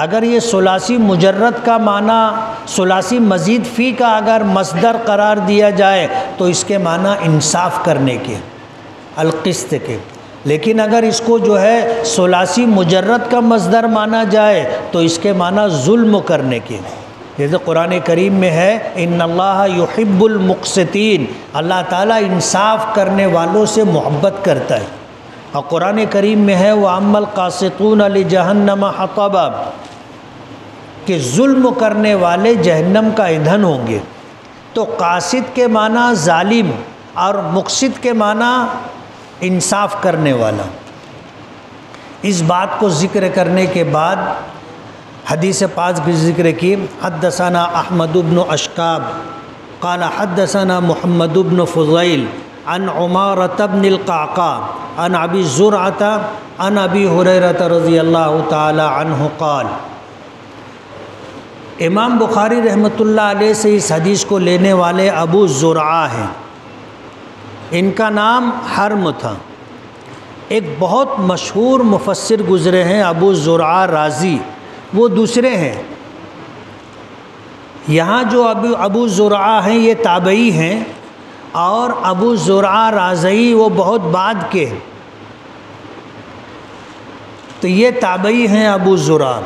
اگر یہ ثلاثی مجرد کا معنی ثلاثی مزید فی کا اگر مصدر قرار دیا جائے تو اس کے معنی انصاف کرنے کے، القسط کے. لیکن اگر اس کو جو ہے ثلاثی مجرد کا مصدر مانا جائے تو اس کے معنی ظلم کرنے کے. جیسے قرآن کریم میں ہے ان اللہ یحب المقسطین، اللہ تعالیٰ انصاف کرنے والوں سے محبت کرتا ہے. اور قرآن کریم میں ہے وَأَمَّا الْقَاسِطُونَ لِجَهَنَّمَ حَطَبًا، کہ ظلم کرنے والے جہنم کا ایندھن ہوں گے. تو قاسط کے معنی ظالم اور مقسط کے معنی انصاف کرنے والا. اس بات کو ذکر کرنے کے بعد حدیث پاک بھی ذکر کی، حدثنا احمد بن اشکاب قال حدثنا محمد بن فضیل عن عمارة بن القعقاع عن ابی زرعۃ عن ابی ہریرہ رضی اللہ تعالی عنہ قال. امام بخاری رحمۃ اللہ علیہ سے اس حدیث کو لینے والے ابو زرعہ ہیں، ان کا نام حرم تھا. ایک بہت مشہور مفسر گزرے ہیں ابو زرعہ رازی، وہ دوسرے ہیں۔ یہاں جو ابو زرعہ ہیں یہ تابعی ہیں، اور ابو زرعہ رازی وہ بہت بعد کے، تو یہ تابعی ہیں ابو زرعہ،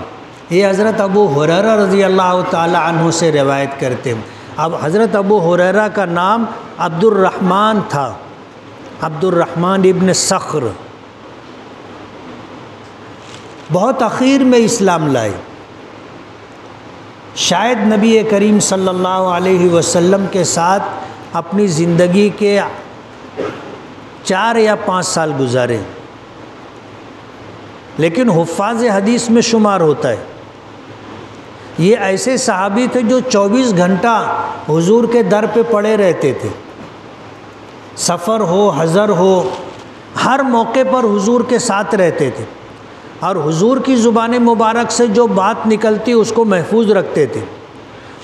یہ حضرت ابو ہریرہ رضی اللہ تعالی عنہ سے روایت کرتے ہیں۔ اب حضرت ابو ہریرہ کا نام عبد الرحمن تھا، عبد الرحمن ابن صخر، بہت اخیر میں اسلام لائے۔ شاید نبی کریم صلی اللہ علیہ وسلم کے ساتھ اپنی زندگی کے 4 یا 5 سال گزارے، لیکن حفاظ حدیث میں شمار ہوتا ہے۔ یہ ایسے صحابی تھے جو 24 گھنٹہ حضور کے در پہ پڑے رہتے تھے، سفر ہو حضر ہو، ہر موقع پر حضور کے ساتھ رہتے تھے، اور حضور کی زبان مبارک سے جو بات نکلتی اس کو محفوظ رکھتے تھے،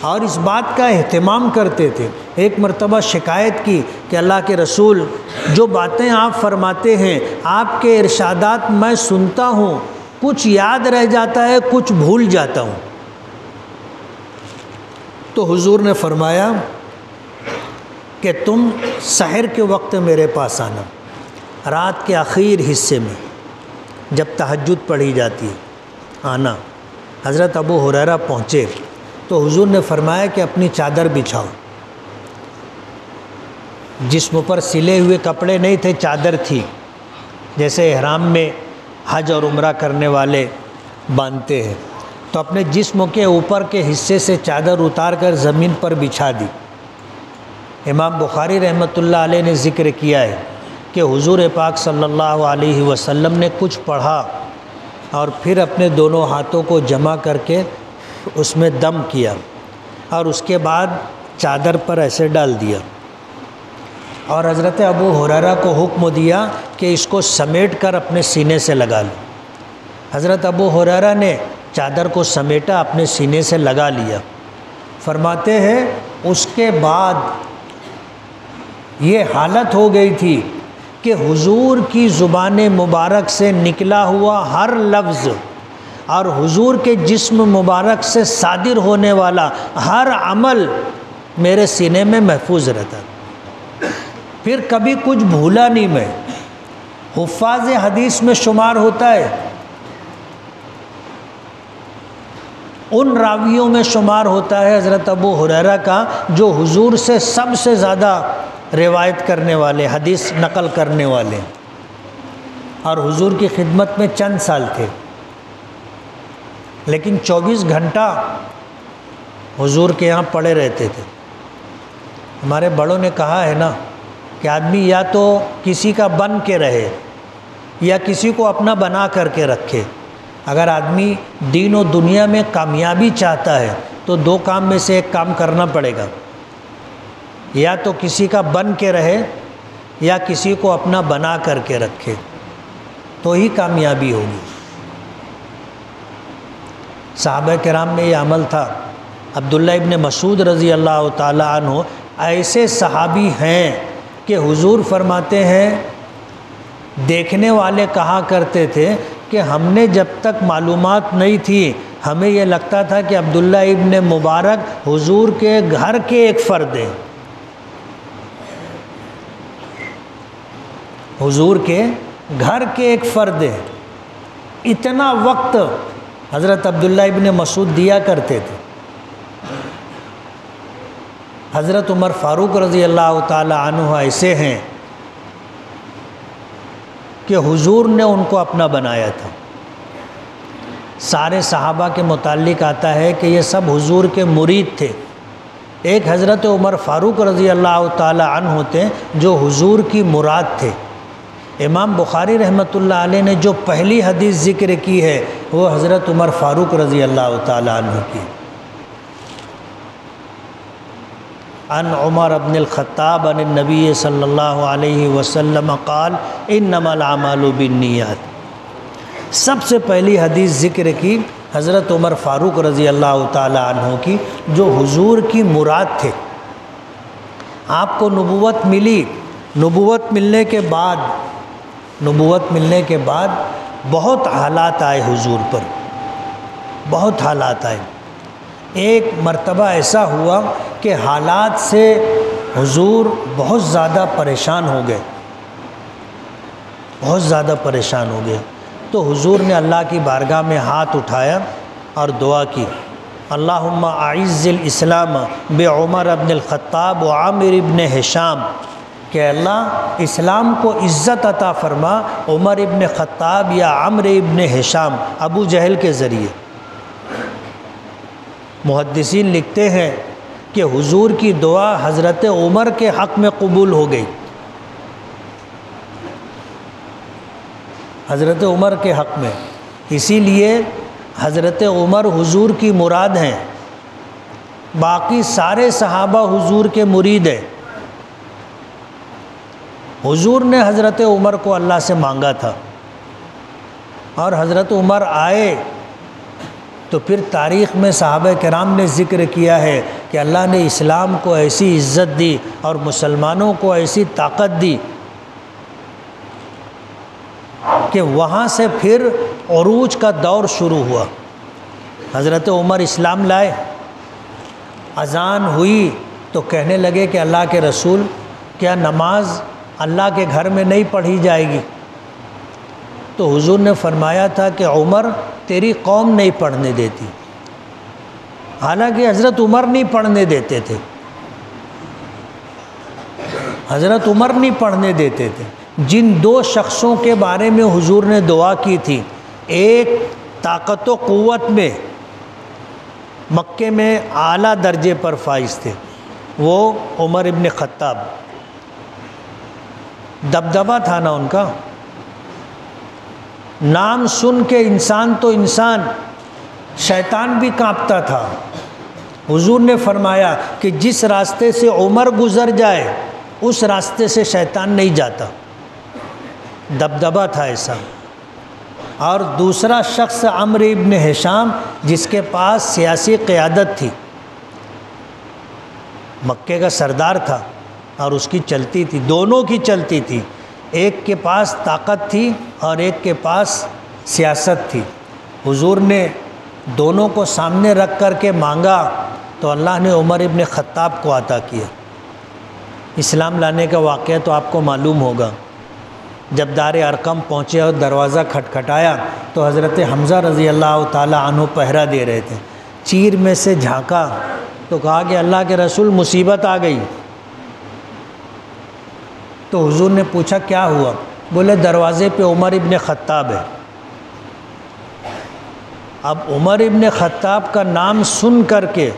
اور اس بات کا اہتمام کرتے تھے۔ ایک مرتبہ شکایت کی کہ اللہ کے رسول، جو باتیں آپ فرماتے ہیں، آپ کے ارشادات میں سنتا ہوں، کچھ یاد رہ جاتا ہے، کچھ بھول جاتا ہوں۔ تو حضور نے فرمایا کہ تم سحر کے وقت میرے پاس آنا، رات کے آخر حصے میں جب تہجد پڑھی جاتی ہے آنا۔ حضرت ابو ہریرہ پہنچے تو حضور نے فرمایا کہ اپنی چادر بچھاؤ۔ جسم پر سلے ہوئے کپڑے نہیں تھے، چادر تھی، جیسے احرام میں حج اور عمرہ کرنے والے باندھتے ہیں، تو اپنے جسم کے اوپر کے حصے سے چادر اتار کر زمین پر بچھا دی۔ امام بخاری رحمۃ اللہ علیہ نے ذکر کیا ہے کہ حضور پاک صلی اللہ علیہ وسلم نے کچھ پڑھا اور پھر اپنے دونوں ہاتھوں کو جمع کر کے اس میں دم کیا، اور اس کے بعد چادر پر ایسے ڈال دیا، اور حضرت ابو ہریرہ کو حکم دیا کہ اس کو سمیٹ کر اپنے سینے سے لگا لو۔ حضرت ابو ہریرہ نے چادر کو سمیٹا، اپنے سینے سے لگا لیا۔ فرماتے ہیں اس کے بعد یہ حالت ہو گئی تھی کہ حضور کی زبان مبارک سے نکلا ہوا ہر لفظ اور حضور کے جسم مبارک سے صادر ہونے والا ہر عمل میرے سینے میں محفوظ رہتا، پھر کبھی کچھ بھولا نہیں میں۔ حفاظ حدیث میں شمار ہوتا ہے، ان راویوں میں شمار ہوتا ہے حضرت ابو ہریرہ کا جو حضور سے سب سے زیادہ روایت کرنے والے، حدیث نقل کرنے والے، اور حضور کی خدمت میں چند سال تھے، لیکن 24 گھنٹہ حضور کے یہاں پڑے رہتے تھے۔ ہمارے بڑوں نے کہا ہے نا کہ آدمی یا تو کسی کا بن کے رہے یا کسی کو اپنا بنا کر کے رکھے۔ اگر آدمی دین و دنیا میں کامیابی چاہتا ہے تو 2 کام میں سے ایک کام کرنا پڑے گا، یا تو کسی کا بن کے رہے یا کسی کو اپنا بنا کر کے رکھے، تو ہی کامیابی ہوگی۔ صحابہ کرام میں یہ عمل تھا۔ عبداللہ ابن مسعود رضی اللہ تعالی عنہ ایسے صحابی ہیں کہ حضور فرماتے ہیں دیکھنے والے کہا کرتے تھے کہ ہم نے جب تک معلومات نہیں تھی ہمیں یہ لگتا تھا کہ عبداللہ ابن مبارک حضور کے گھر کے ایک فرد ہیں، حضور کے گھر کے ایک فرد ہیں۔ اتنا وقت حضرت عبداللہ ابن مسعود دیا کرتے تھے۔ حضرت عمر فاروق رضی اللہ تعالی عنہ ایسے ہیں کہ حضور نے ان کو اپنا بنایا تھا۔ سارے صحابہ کے متعلق آتا ہے کہ یہ سب حضور کے مرید تھے۔ ایک حضرت عمر فاروق رضی اللہ تعالی عنہ ہوتے جو حضور کی مراد تھے۔ امام بخاری رحمۃ اللہ علیہ نے جو پہلی حدیث ذکر کی ہے وہ حضرت عمر فاروق رضی اللہ تعالی عنہ کی۔ عن عمر بن الخطاب عن النبی صلی اللہ علیہ وسلم قال انما الاعمال بالنیات۔ سب سے پہلی حدیث ذکر کی حضرت عمر فاروق رضی اللہ تعالی عنہ کی، جو حضور کی مراد تھے۔ آپ کو نبوت ملی، نبوت ملنے کے بعد نبوت ملنے کے بعد بہت حالات آئے حضور پر، بہت حالات آئے۔ ایک مرتبہ ایسا ہوا کہ حالات سے حضور بہت زیادہ پریشان ہو گئے، بہت زیادہ پریشان ہو گئے۔ تو حضور نے اللہ کی بارگاہ میں ہاتھ اٹھایا اور دعا کی، اللہم اعز الاسلام بعمر ابن الخطاب و عامر ابن ہشام، کہ اللہ اسلام کو عزت عطا فرما عمر ابن خطاب یا عمر ابن ہشام ابو جہل کے ذریعے۔ محدثین لکھتے ہیں کہ حضور کی دعا حضرت عمر کے حق میں قبول ہو گئی، حضرت عمر کے حق میں، اسی لیے حضرت عمر حضور کی مراد ہیں، باقی سارے صحابہ حضور کے مرید ہیں۔ حضور نے حضرت عمر کو اللہ سے مانگا تھا، اور حضرت عمر آئے تو پھر تاریخ میں صحابہ کرام نے ذکر کیا ہے کہ اللہ نے اسلام کو ایسی عزت دی اور مسلمانوں کو ایسی طاقت دی کہ وہاں سے پھر عروج کا دور شروع ہوا۔ حضرت عمر اسلام لائے، اذان ہوئی تو کہنے لگے کہ اللہ کے رسول، کیا نماز اللہ کے گھر میں نہیں پڑھی جائے گی؟ تو حضور نے فرمایا تھا کہ عمر تیری قوم نہیں پڑھنے دیتی، حالانکہ حضرت عمر نہیں پڑھنے دیتے تھے، حضرت عمر نہیں پڑھنے دیتے تھے۔ جن دو شخصوں کے بارے میں حضور نے دعا کی تھی، ایک طاقت و قوت میں مکے میں اعلیٰ درجے پر فائز تھے، وہ عمر ابن خطاب، دبدبہ تھا نا ان کا، نام سن کے انسان تو انسان، شیطان بھی کانپتا تھا۔ حضور نے فرمایا کہ جس راستے سے عمر گزر جائے اس راستے سے شیطان نہیں جاتا، دبدبہ تھا ایسا۔ اور دوسرا شخص عمرو ابن ہشام، جس کے پاس سیاسی قیادت تھی، مکے کا سردار تھا اور اس کی چلتی تھی، دونوں کی چلتی تھی، ایک کے پاس طاقت تھی اور ایک کے پاس سیاست تھی۔ حضور نے دونوں کو سامنے رکھ کر کے مانگا تو اللہ نے عمر ابن خطاب کو عطا کیا۔ اسلام لانے کا واقعہ تو آپ کو معلوم ہوگا، جب دار ارقم پہنچے اور دروازہ کھٹکھٹایا تو حضرت حمزہ رضی اللہ تعالی عنہ پہرا دے رہے تھے، چیر میں سے جھانکا تو کہا کہ اللہ کے رسول مصیبت آ گئی۔ تو حضور نے پوچھا کیا ہوا؟ بولے دروازے پہ عمر ابن خطاب ہے۔ اب عمر ابن خطاب کا نام سن کر کے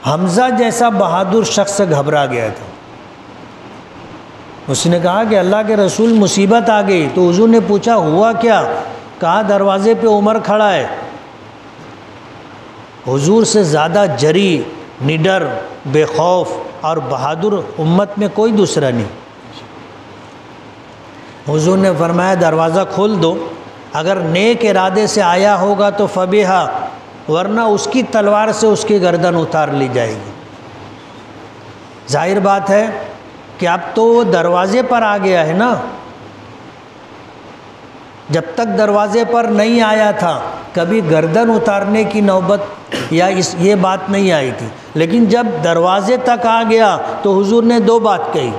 حمزہ جیسا بہادر شخص گھبرا گیا تھا، اس نے کہا کہ اللہ کے رسول مصیبت آ گئی۔ تو حضور نے پوچھا ہوا کیا؟ کہا دروازے پہ عمر کھڑا ہے۔ حضور سے زیادہ جری، نڈر، بے خوف اور بہادر امت میں کوئی دوسرا نہیں۔ حضور نے فرمایا دروازہ کھول دو، اگر نیک ارادے سے آیا ہوگا تو فبیہا، ورنہ اس کی تلوار سے اس کی گردن اتار لی جائے گی۔ ظاہر بات ہے کہ اب تو وہ دروازے پر آ گیا ہے نا، جب تک دروازے پر نہیں آیا تھا کبھی گردن اتارنے کی نوبت یا یہ بات نہیں آئی تھی، لیکن جب دروازے تک آ گیا تو حضور نے دو بات کہی،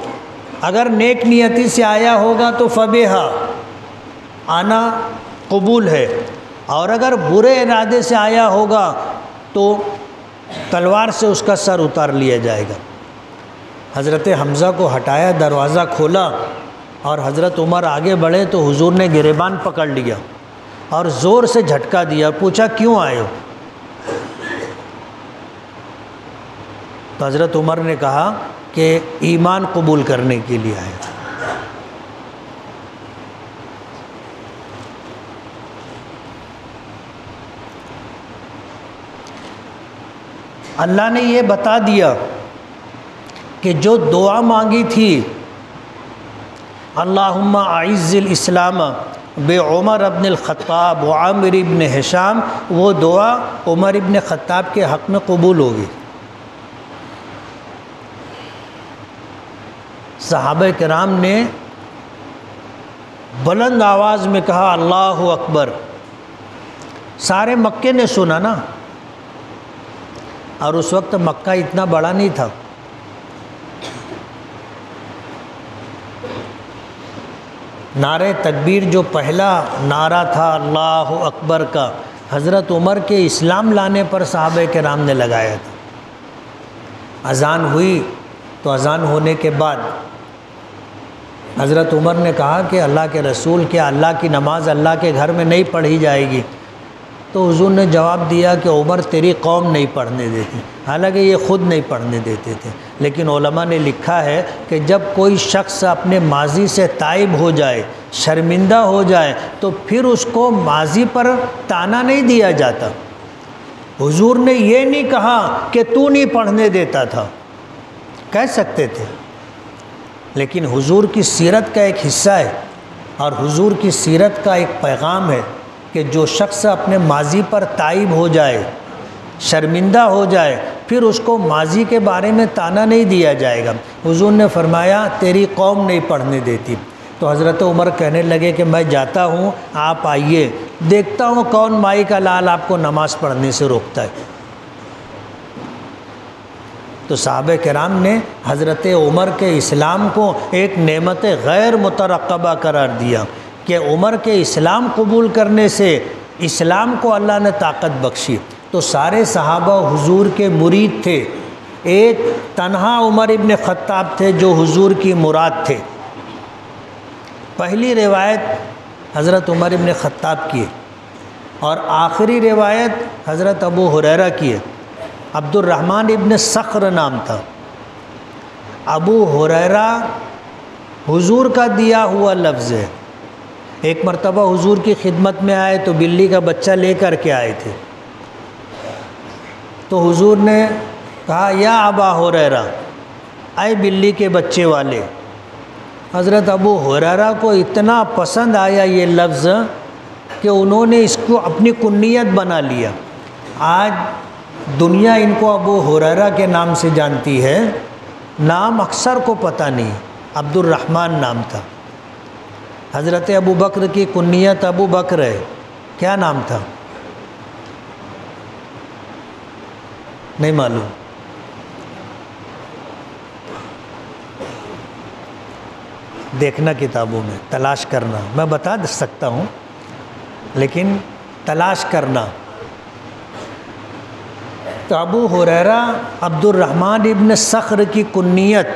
اگر نیک نیتی سے آیا ہوگا تو فبیہا، آنا قبول ہے، اور اگر برے ارادے سے آیا ہوگا تو تلوار سے اس کا سر اتار لیا جائے گا۔ حضرت حمزہ کو ہٹایا، دروازہ کھولا اور حضرت عمر آگے بڑھے تو حضور نے گریبان پکڑ لیا اور زور سے جھٹکا دیا، پوچھا کیوں آئے ہو؟ تو حضرت عمر نے کہا کہ ایمان قبول کرنے کے لیے آئے۔ اللہ نے یہ بتا دیا کہ جو دعا مانگی تھی اللہم اعز الاسلام بعمر ابن الخطاب وعامر ابن ہشام، وہ دعا عمر ابن خطاب کے حق میں قبول ہوگی۔ صحابہ کرام نے بلند آواز میں کہا اللہ اکبر. سارے مکے نے سنا نا، اور اس وقت مکہ اتنا بڑا نہیں تھا. نعرہ تکبیر جو پہلا نعرہ تھا اللہ اکبر کا، حضرت عمر کے اسلام لانے پر صحابہ کرام نے لگایا تھا. اذان ہوئی تو اذان ہونے کے بعد حضرت عمر نے کہا کہ اللہ کے رسول، کیا اللہ کی نماز اللہ کے گھر میں نہیں پڑھی جائے گی؟ تو حضور نے جواب دیا کہ عمر تیری قوم نہیں پڑھنے دیتی. حالانکہ یہ خود نہیں پڑھنے دیتے تھے، لیکن علماء نے لکھا ہے کہ جب کوئی شخص اپنے ماضی سے تائب ہو جائے، شرمندہ ہو جائے، تو پھر اس کو ماضی پر طعنہ نہیں دیا جاتا. حضور نے یہ نہیں کہا کہ تو نہیں پڑھنے دیتا تھا، کہہ سکتے تھے، لیکن حضور کی سیرت کا ایک حصہ ہے اور حضور کی سیرت کا ایک پیغام ہے کہ جو شخص اپنے ماضی پر تائب ہو جائے، شرمندہ ہو جائے، پھر اس کو ماضی کے بارے میں طعنہ نہیں دیا جائے گا. حضور نے فرمایا تیری قوم نہیں پڑھنے دیتی. تو حضرت عمر کہنے لگے کہ میں جاتا ہوں، آپ آئیے، دیکھتا ہوں کون مائی کا لال آپ کو نماز پڑھنے سے روکتا ہے. تو صحابہ کرام نے حضرت عمر کے اسلام کو ایک نعمت غیر مترقبہ قرار دیا کہ عمر کے اسلام قبول کرنے سے اسلام کو اللہ نے طاقت بخشی. تو سارے صحابہ حضور کے مرید تھے، ایک تنہا عمر ابن خطاب تھے جو حضور کی مراد تھے. پہلی روایت حضرت عمر ابن خطاب کی ہے اور آخری روایت حضرت ابو ہریرہ کی ہے. عبد الرحمن ابن صخر نام تھا. ابو ہریرہ حضور کا دیا ہوا لفظ ہے. ایک مرتبہ حضور کی خدمت میں آئے تو بلی کا بچہ لے کر کے آئے تھے. تو حضور نے کہا یا ابا ہریرہ، اے بلی کے بچے والے. حضرت ابو ہریرہ کو اتنا پسند آیا یہ لفظ کہ انہوں نے اس کو اپنی کنیت بنا لیا. آج دنیا ان کو ابو ہریرہ کے نام سے جانتی ہے، نام اکثر کو پتہ نہیں. عبد الرحمن نام تھا. حضرت ابو بکر کی کنیت ابو بکر ہے. کیا نام تھا؟ نہیں معلوم. دیکھنا کتابوں میں، تلاش کرنا. میں بتا سکتا ہوں لیکن تلاش کرنا. تو ابو ہریرہ عبد الرحمن ابن صخر کی کنیت.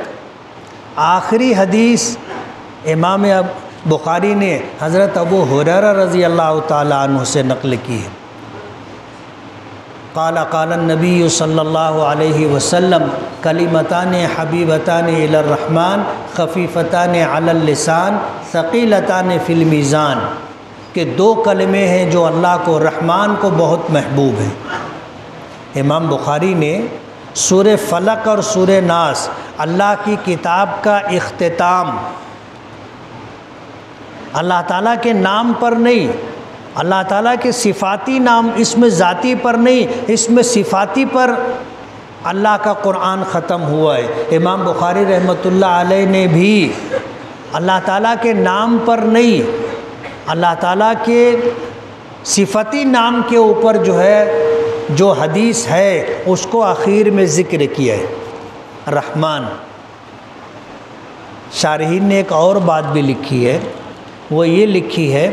آخری حدیث امام بخاری نے حضرت ابو ہریرہ رضی اللہ تعالی عنہ سے نقل کی ہے. قال قال النبی صلی اللہ علیہ وسلم کلمتان حبیبتان الی الرحمن خفیفتان علی اللسان ثقیلتان فی المیزان، کہ دو کلمے ہیں جو اللہ کو، رحمان کو بہت محبوب ہیں. امام بخاری نے سورہ فلق اور سورہ ناس، اللہ کی کتاب کا اختتام اللہ تعالیٰ کے نام پر نہیں، اللہ تعالیٰ کے صفاتی نام، اس میں ذاتی پر نہیں، اس میں صفاتی پر اللہ کا قرآن ختم ہوا ہے. امام بخاری رحمۃ اللہ علیہ نے بھی اللہ تعالیٰ کے نام پر نہیں، اللہ تعالیٰ کے صفتی نام کے اوپر جو ہے جو حدیث ہے اس کو آخر میں ذکر کیا ہے، رحمان. شارحین نے ایک اور بات بھی لکھی ہے، وہ یہ لکھی ہے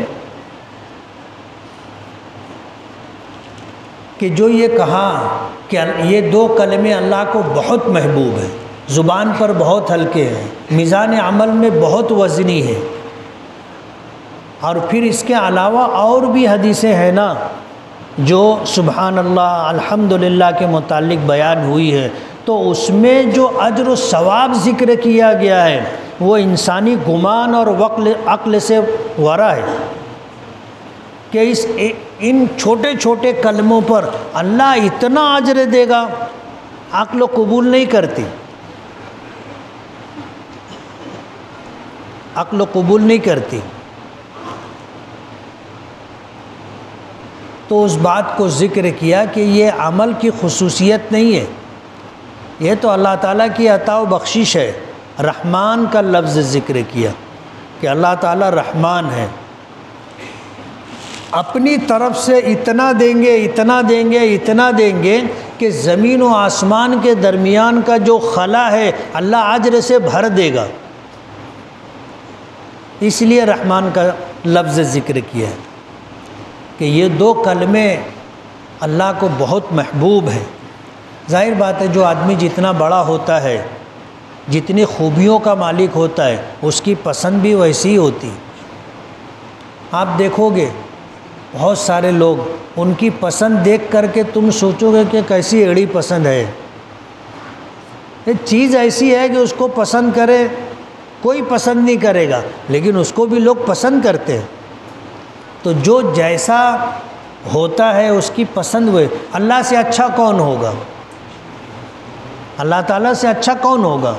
کہ جو یہ کہا کہ یہ دو کلمے اللہ کو بہت محبوب ہیں، زبان پر بہت ہلکے ہیں، میزان عمل میں بہت وزنی ہے، اور پھر اس کے علاوہ اور بھی حدیثیں ہیں نا جو سبحان اللہ الحمدللہ کے متعلق بیان ہوئی ہے، تو اس میں جو اجر و ثواب ذکر کیا گیا ہے وہ انسانی گمان اور عقل سے ورا ہے کہ ان چھوٹے چھوٹے کلموں پر اللہ اتنا اجر دے گا، عقل و قبول نہیں کرتی، عقل و قبول نہیں کرتی. تو اس بات کو ذکر کیا کہ یہ عمل کی خصوصیت نہیں ہے، یہ تو اللہ تعالیٰ کی عطا و بخشش ہے. رحمان کا لفظ ذکر کیا. کہ اللہ تعالیٰ رحمان ہے، اپنی طرف سے اتنا دیں گے اتنا دیں گے اتنا دیں گے کہ زمین و آسمان کے درمیان کا جو خلا ہے اللہ اجر سے بھر دے گا. اس لیے رحمان کا لفظ ذکر کیا ہے کہ یہ دو کلمے اللہ کو بہت محبوب ہیں. ظاہر بات ہے جو آدمی جتنا بڑا ہوتا ہے، جتنی خوبیوں کا مالک ہوتا ہے، اس کی پسند بھی ویسی ہی ہوتی. آپ دیکھو گے بہت سارے لوگ، ان کی پسند دیکھ کر کے تم سوچو گے کہ کیسی ایڑی پسند ہے. ایک چیز ایسی ہے کہ اس کو پسند کرے کوئی پسند نہیں کرے گا، لیکن اس کو بھی لوگ پسند کرتے ہیں. تو جو جیسا ہوتا ہے اس کی پسند ہوئے. اللہ سے اچھا کون ہوگا؟ اللہ تعالیٰ سے اچھا کون ہوگا؟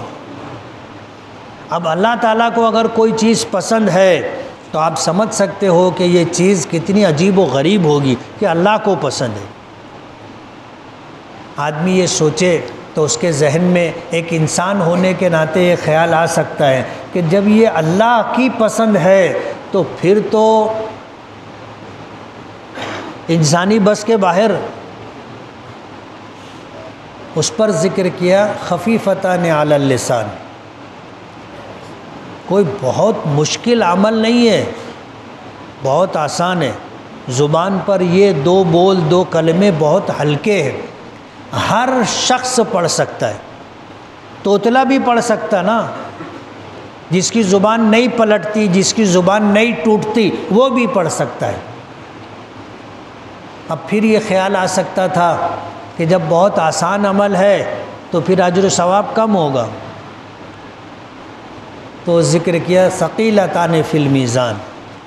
اب اللہ تعالیٰ کو اگر کوئی چیز پسند ہے تو آپ سمجھ سکتے ہو کہ یہ چیز کتنی عجیب و غریب ہوگی کہ اللہ کو پسند ہے. آدمی یہ سوچے تو اس کے ذہن میں ایک انسان ہونے کے ناطے یہ خیال آ سکتا ہے کہ جب یہ اللہ کی پسند ہے تو پھر تو انسانی بس کے باہر. اس پر ذکر کیا خفیفتان علی اللسان، کوئی بہت مشکل عمل نہیں ہے، بہت آسان ہے. زبان پر یہ دو بول دو کلمے بہت ہلکے ہیں، ہر شخص پڑھ سکتا ہے. طوطلا بھی پڑھ سکتا نا، جس کی زبان نہیں پلٹتی، جس کی زبان نہیں ٹوٹتی، وہ بھی پڑھ سکتا ہے. اب پھر یہ خیال آ سکتا تھا کہ جب بہت آسان عمل ہے تو پھر اجر و ثواب کم ہوگا. تو ذکر کیا ثقیلتان فی المیزان،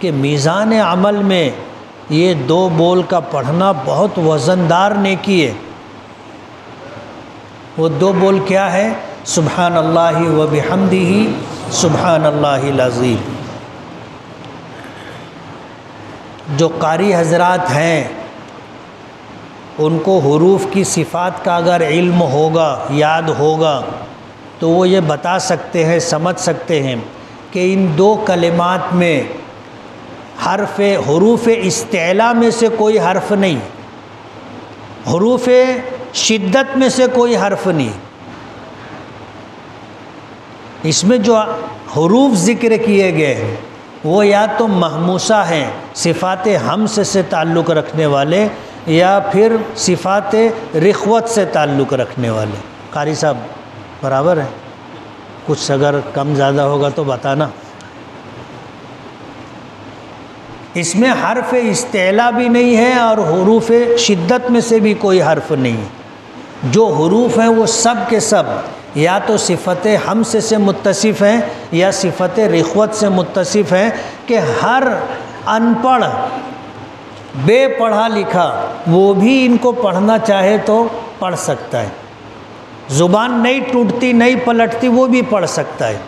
کہ میزان عمل میں یہ دو بول کا پڑھنا بہت وزندار نیکی ہے. وہ دو بول کیا ہے؟ سبحان اللہ و بحمدہ سبحان اللہ العظیم. جو قاری حضرات ہیں ان کو حروف کی صفات کا اگر علم ہوگا، یاد ہوگا، تو وہ یہ بتا سکتے ہیں، سمجھ سکتے ہیں کہ ان دو کلمات میں حروف استعلاء میں سے کوئی حرف نہیں، حروف شدت میں سے کوئی حرف نہیں. اس میں جو حروف ذکر کیے گئے ہیں وہ یا تو محموسہ ہیں، صفات حمس سے تعلق رکھنے والے، یا پھر صفات رخوت سے تعلق رکھنے والے. قاری صاحب برابر ہے؟ کچھ اگر کم زیادہ ہوگا تو بتانا. اس میں حرف استعلاء بھی نہیں ہے اور حروف شدت میں سے بھی کوئی حرف نہیں ہے. جو حروف ہیں وہ سب کے سب یا تو صفت حمس سے متصف ہیں یا صفت رخوت سے متصف ہیں، کہ ہر ان پڑھ بے پڑھا لکھا وہ بھی ان کو پڑھنا چاہے تو پڑھ سکتا ہے. زبان نہیں ٹوٹتی نہیں پلٹتی وہ بھی پڑھ سکتا ہے.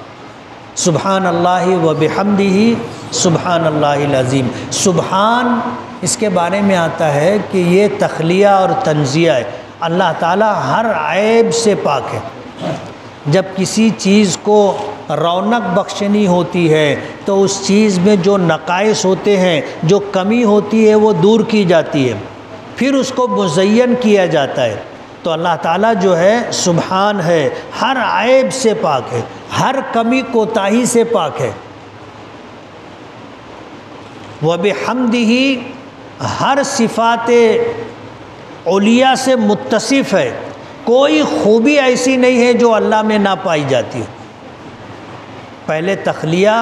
سبحان اللہ و بحمدہ سبحان اللہ العظیم. سبحان اس کے بارے میں آتا ہے کہ یہ تخلیہ اور تنزیہ ہے. اللہ تعالیٰ ہر عیب سے پاک ہے. جب کسی چیز کو رونق بخشنی ہوتی ہے تو اس چیز میں جو نقائص ہوتے ہیں، جو کمی ہوتی ہے وہ دور کی جاتی ہے، پھر اس کو مزین کیا جاتا ہے. تو اللہ تعالیٰ جو ہے سبحان ہے، ہر عیب سے پاک ہے، ہر کمی کوتاہی سے پاک ہے. وَبِحَمْدِهِ ہر صفات علیہ سے متصف ہے. کوئی خوبی ایسی نہیں ہے جو اللہ میں نہ پائی جاتی ہے. پہلے تخلیہ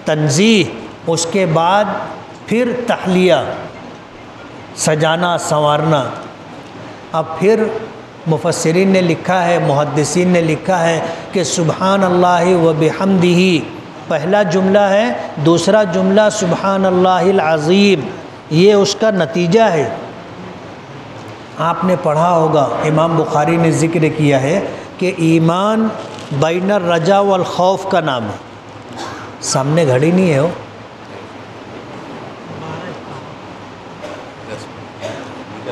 تنزیہ، اس کے بعد پھر تحلیہ سجانا سنوارنا. اب پھر مفسرین نے لکھا ہے، محدثین نے لکھا ہے کہ سبحان اللہ و بحمدہ پہلا جملہ ہے، دوسرا جملہ سبحان اللہ العظیم یہ اس کا نتیجہ ہے. آپ نے پڑھا ہوگا امام بخاری نے ذکر کیا ہے کہ ایمان بین الرجا والخوف کا نام ہے. سامنے گھڑی نہیں ہے، ہو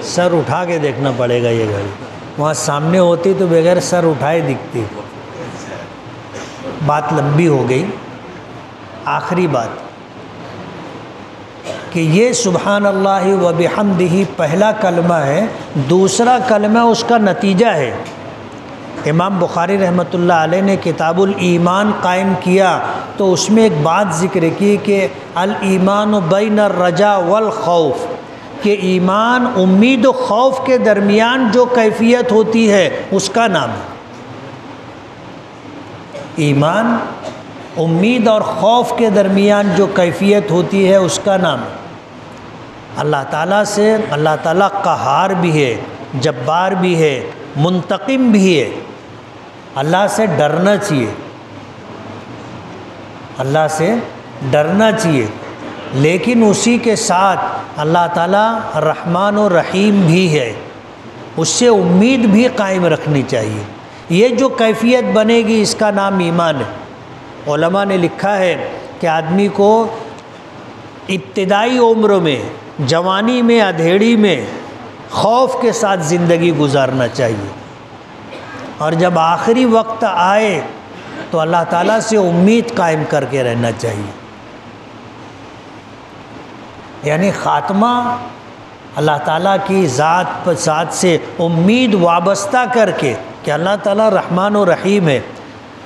سر اٹھا کے دیکھنا پڑے گا. یہ گھڑی وہاں سامنے ہوتی تو بغیر سر اٹھائے دکھتی. بات لمبی ہو گئی. آخری بات کہ یہ سبحان اللہ و بحمدہ پہلا کلمہ ہے، دوسرا کلمہ اس کا نتیجہ ہے۔ امام بخاری رحمۃ اللہ علیہ نے کتاب الایمان قائم کیا تو اس میں ایک بات ذکر کی کہ الایمان بین الرجاء والخوف، کہ ایمان امید و خوف کے درمیان جو کیفیت ہوتی ہے اس کا نام ہے ایمان۔ امید اور خوف کے درمیان جو کیفیت ہوتی ہے اس کا نام ہے اللہ تعالیٰ سے۔ اللہ تعالیٰ قہار بھی ہے، جبار بھی ہے، منتقم بھی ہے۔ اللہ سے ڈرنا چاہیے، اللہ سے ڈرنا چاہیے، لیکن اسی کے ساتھ اللہ تعالیٰ رحمان و رحیم بھی ہے، اس سے امید بھی قائم رکھنی چاہیے۔ یہ جو کیفیت بنے گی اس کا نام ایمان ہے۔ علماء نے لکھا ہے کہ آدمی کو ابتدائی عمر میں، جوانی میں، ادھیڑی میں خوف کے ساتھ زندگی گزارنا چاہیے، اور جب آخری وقت آئے تو اللہ تعالیٰ سے امید قائم کر کے رہنا چاہیے۔ یعنی خاتمہ اللہ تعالیٰ کی ذات سے امید وابستہ کر کے کہ اللہ تعالیٰ رحمان و رحیم ہے۔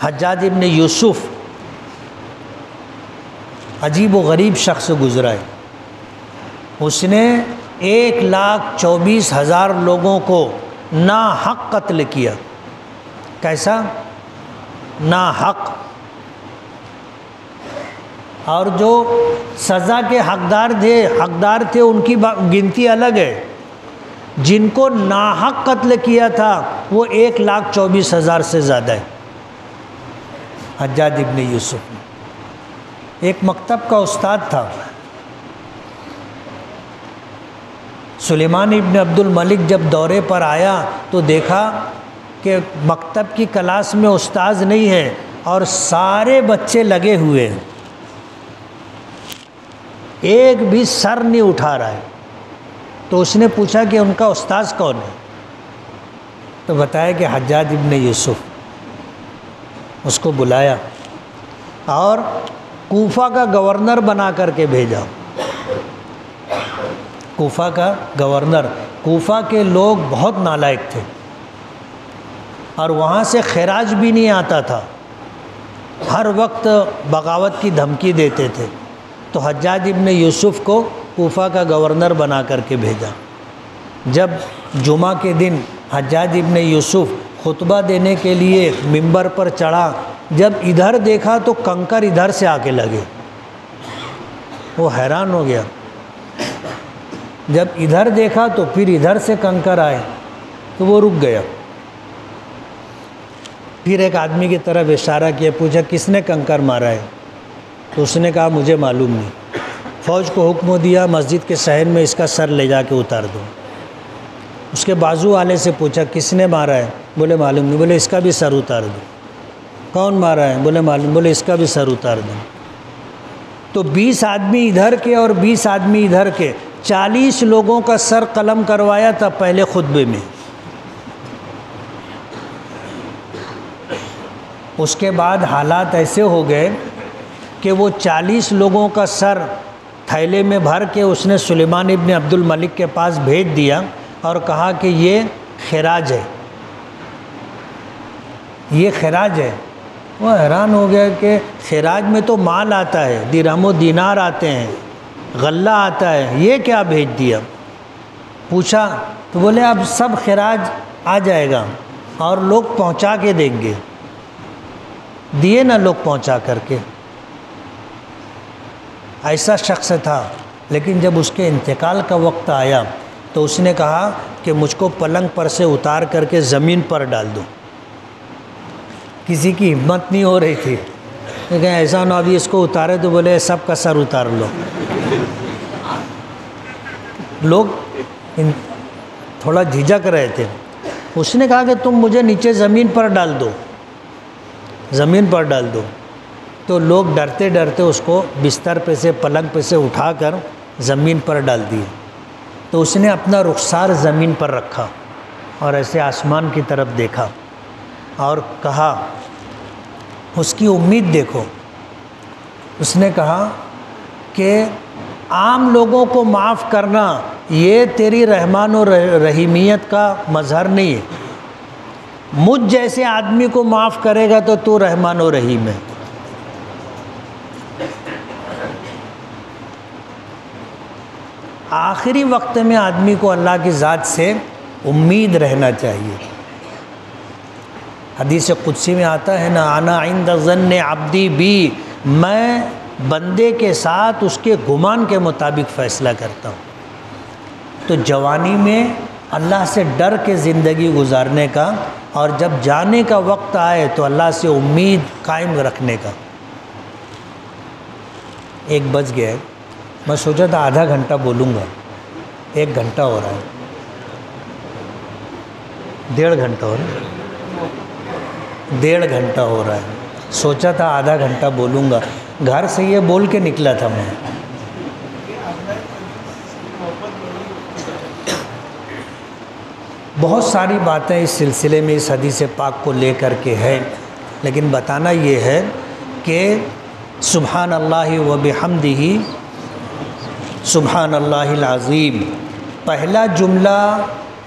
حجاج ابن یوسف عجیب و غریب شخص گزرا ہے، اس نے 1,24,000 لوگوں کو ناحق قتل کیا۔ کیسا؟ ناحق۔ اور جو سزا کے حقدار تھے ان کی گنتی الگ ہے۔ جن کو ناحق قتل کیا تھا وہ 1,24,000 سے زیادہ ہے۔ حجاج ابن یوسف ایک مکتب کا استاد تھا۔ سلیمان ابن عبد الملک جب دورے پر آیا تو دیکھا کہ مکتب کی کلاس میں استاذ نہیں ہے اور سارے بچے لگے ہوئے ہیں، ایک بھی سر نہیں اٹھا رہا ہے۔ تو اس نے پوچھا کہ ان کا استاذ کون ہے؟ تو بتایا کہ حجاج ابن یوسف۔ اس کو بلایا اور کوفہ کا گورنر بنا کر کے بھیجا۔ کوفہ کا گورنر، کوفہ کے لوگ بہت نالائق تھے اور وہاں سے خراج بھی نہیں آتا تھا، ہر وقت بغاوت کی دھمکی دیتے تھے۔ تو حجاج ابن یوسف کو کوفہ کا گورنر بنا کر کے بھیجا۔ جب جمعہ کے دن حجاج ابن یوسف خطبہ دینے کے لیے ممبر پر چڑھا، جب ادھر دیکھا تو کنکر ادھر سے آ کے لگے، وہ حیران ہو گیا۔ جب ادھر دیکھا تو پھر ادھر سے کنکر آئے تو وہ رک گیا۔ پھر ایک آدمی کی طرف اشارہ کیا، پوچھا کس نے کنکر مارا ہے؟ تو اس نے کہا مجھے معلوم نہیں۔ فوج کو حکم دیا مسجد کے صحن میں اس کا سر لے جا کے اتار دو۔ اس کے بازو والے سے پوچھا کس نے مارا ہے؟ بولے معلوم نہیں۔ بولے اس کا بھی سر اتار دو۔ کون مارا ہے؟ بولے معلوم۔ بولے اس کا بھی سر اتار دو۔ تو 20 آدمی ادھر کے اور 20 آدمی ادھر کے، 40 لوگوں کا سر قلم کروایا تھا پہلے خطبے میں۔ اس کے بعد حالات ایسے ہو گئے کہ وہ 40 لوگوں کا سر تھیلے میں بھر کے اس نے سلیمان ابن عبد الملک کے پاس بھیج دیا اور کہا کہ یہ خراج ہے، یہ خراج ہے۔ وہ حیران ہو گیا کہ خراج میں تو مال آتا ہے، درہم و دینار آتے ہیں، غلہ آتا ہے، یہ کیا بھیج دیا؟ پوچھا تو بولے اب سب خراج آ جائے گا اور لوگ پہنچا کے دیں گے۔ دیے نا لوگ پہنچا کر کے۔ ایسا شخص تھا، لیکن جب اس کے انتقال کا وقت آیا تو اس نے کہا کہ مجھ کو پلنگ پر سے اتار کر کے زمین پر ڈال دو۔ کسی کی ہمت نہیں ہو رہی تھی، لیکن ایسا نہ ابھی اس کو اتارے تو بولے سب کا سر اتار لو۔ لوگ تھوڑا جھجک رہے تھے۔ اس نے کہا کہ تم مجھے نیچے زمین پر ڈال دو، زمین پر ڈال دو۔ تو لوگ ڈرتے ڈرتے اس کو بستر پہ سے، پلنگ پہ سے اٹھا کر زمین پر ڈال دیے۔ تو اس نے اپنا رخسار زمین پر رکھا اور ایسے آسمان کی طرف دیکھا اور کہا، اس کی امید دیکھو، اس نے کہا کہ عام لوگوں کو معاف کرنا یہ تیری رحمان و رحیمیت کا مظہر نہیں ہے، مجھ جیسے آدمی کو معاف کرے گا تو تو رحمان و رحیم ہے۔ آخری وقت میں آدمی کو اللہ کی ذات سے امید رہنا چاہیے۔ حدیث قدسی میں آتا ہے نا، انا عند ظن عبدی بی، میں بندے کے ساتھ اس کے گمان کے مطابق فیصلہ کرتا ہوں۔ تو جوانی میں اللہ سے ڈر کے زندگی گزارنے کا، اور جب جانے کا وقت آئے تو اللہ سے امید قائم رکھنے کا۔ 1 بج گیا ہے، میں سوچا تھا آدھا گھنٹہ بولوں گا، 1 گھنٹہ ہو رہا ہے، 1.5 گھنٹہ ہو رہا ہے، 1.5 گھنٹہ ہو رہا ہے۔ سوچا تھا آدھا گھنٹہ بولوں گا، گھر سے یہ بول کے نکلا تھا میں۔ بہت ساری باتیں اس سلسلے میں اس حدیث پاک کو لے کر کے ہے، لیکن بتانا یہ ہے کہ سبحان اللہ و بحمدہ سبحان اللہ العظیم، پہلا جملہ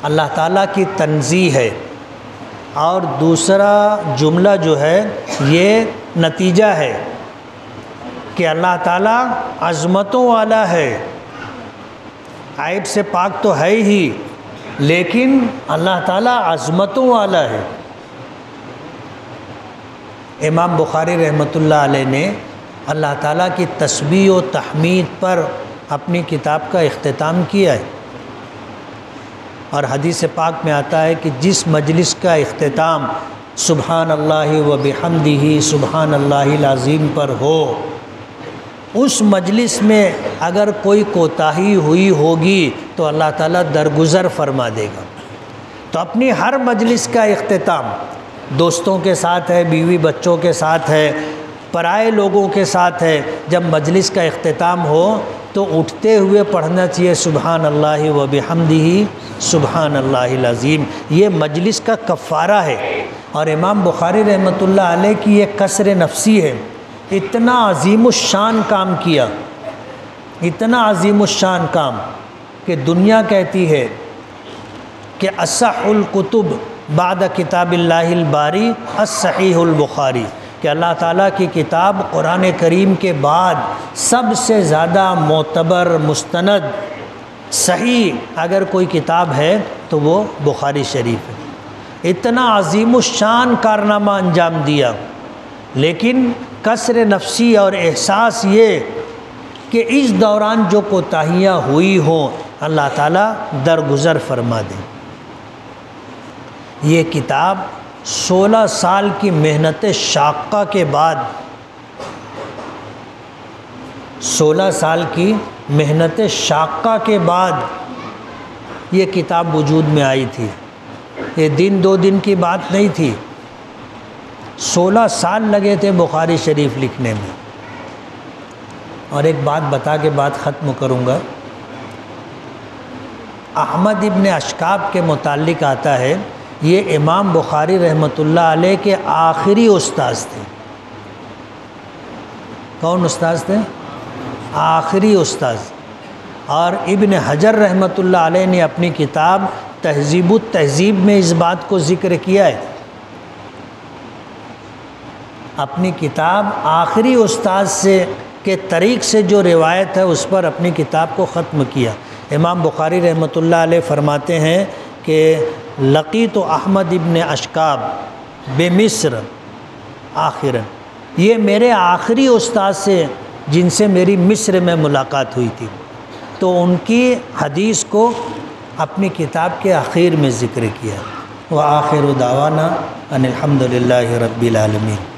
اللہ تعالیٰ کی تنزیہ ہے، اور دوسرا جملہ جو ہے یہ نتیجہ ہے کہ اللہ تعالیٰ عظمتوں والا ہے، عیب سے پاک تو ہے ہی، لیکن اللہ تعالیٰ عظمتوں والا ہے۔ امام بخاری رحمۃ اللہ علیہ نے اللہ تعالیٰ کی تسبیح و تحمید پر اپنی کتاب کا اختتام کیا ہے، اور حدیث پاک میں آتا ہے کہ جس مجلس کا اختتام سبحان اللہ و بحمدہ سبحان اللہ العظیم پر ہو، اس مجلس میں اگر کوئی کوتاہی ہوئی ہوگی تو اللہ تعالیٰ درگزر فرما دے گا۔ تو اپنی ہر مجلس کا اختتام دوستوں کے ساتھ ہے، بیوی بچوں کے ساتھ ہے، پرائے لوگوں کے ساتھ ہے، جب مجلس کا اختتام ہو تو اٹھتے ہوئے پڑھنا چاہیے سبحان اللہ و بحمدہ سبحان اللہ العظیم۔ یہ مجلس کا کفارہ ہے، اور امام بخاری رحمۃ اللہ علیہ کی یہ کسر نفسی ہے۔ اتنا عظیم الشان کام کیا، اتنا عظیم الشان کام کہ دنیا کہتی ہے کہ اصح الکتب بعد کتاب اللہ الباری الصحیح البخاری، کہ اللہ تعالیٰ کی کتاب قرآن کریم کے بعد سب سے زیادہ معتبر، مستند، صحیح اگر کوئی کتاب ہے تو وہ بخاری شریف ہے۔ اتنا عظیم الشان کارنامہ انجام دیا، لیکن کسر نفسی اور احساس یہ کہ اس دوران جو کوتاہیاں ہوئی ہوں اللہ تعالیٰ درگزر فرما دیں۔ یہ کتاب 16 سال کی محنت شاقہ کے بعد، 16 سال کی محنت شاقہ کے بعد یہ کتاب وجود میں آئی تھی۔ یہ دن 2 دن کی بات نہیں تھی، 16 سال لگے تھے بخاری شریف لکھنے میں۔ اور ایک بات بتا کے بات ختم کروں گا۔ احمد ابن اشکاب کے متعلق آتا ہے، یہ امام بخاری رحمۃ اللہ علیہ کے آخری استاذ تھے۔ کون استاذ تھے؟ آخری استاذ۔ اور ابن حجر رحمۃ اللہ علیہ نے اپنی کتاب تہذیب التہذیب میں اس بات کو ذکر کیا ہے۔ اپنی کتاب آخری استاذ سے کے طریق سے جو روایت ہے اس پر اپنی کتاب کو ختم کیا۔ امام بخاری رحمۃ اللہ علیہ فرماتے ہیں کہ لقیت احمد ابن اشکاب بمصر آخراً، یہ میرے آخری استاذ سے جن سے میری مصر میں ملاقات ہوئی تھی، تو ان کی حدیث کو اپنی کتاب کے آخر میں ذکر کیا۔ وآخر دعوانا ان الحمد للہ رب العالمین۔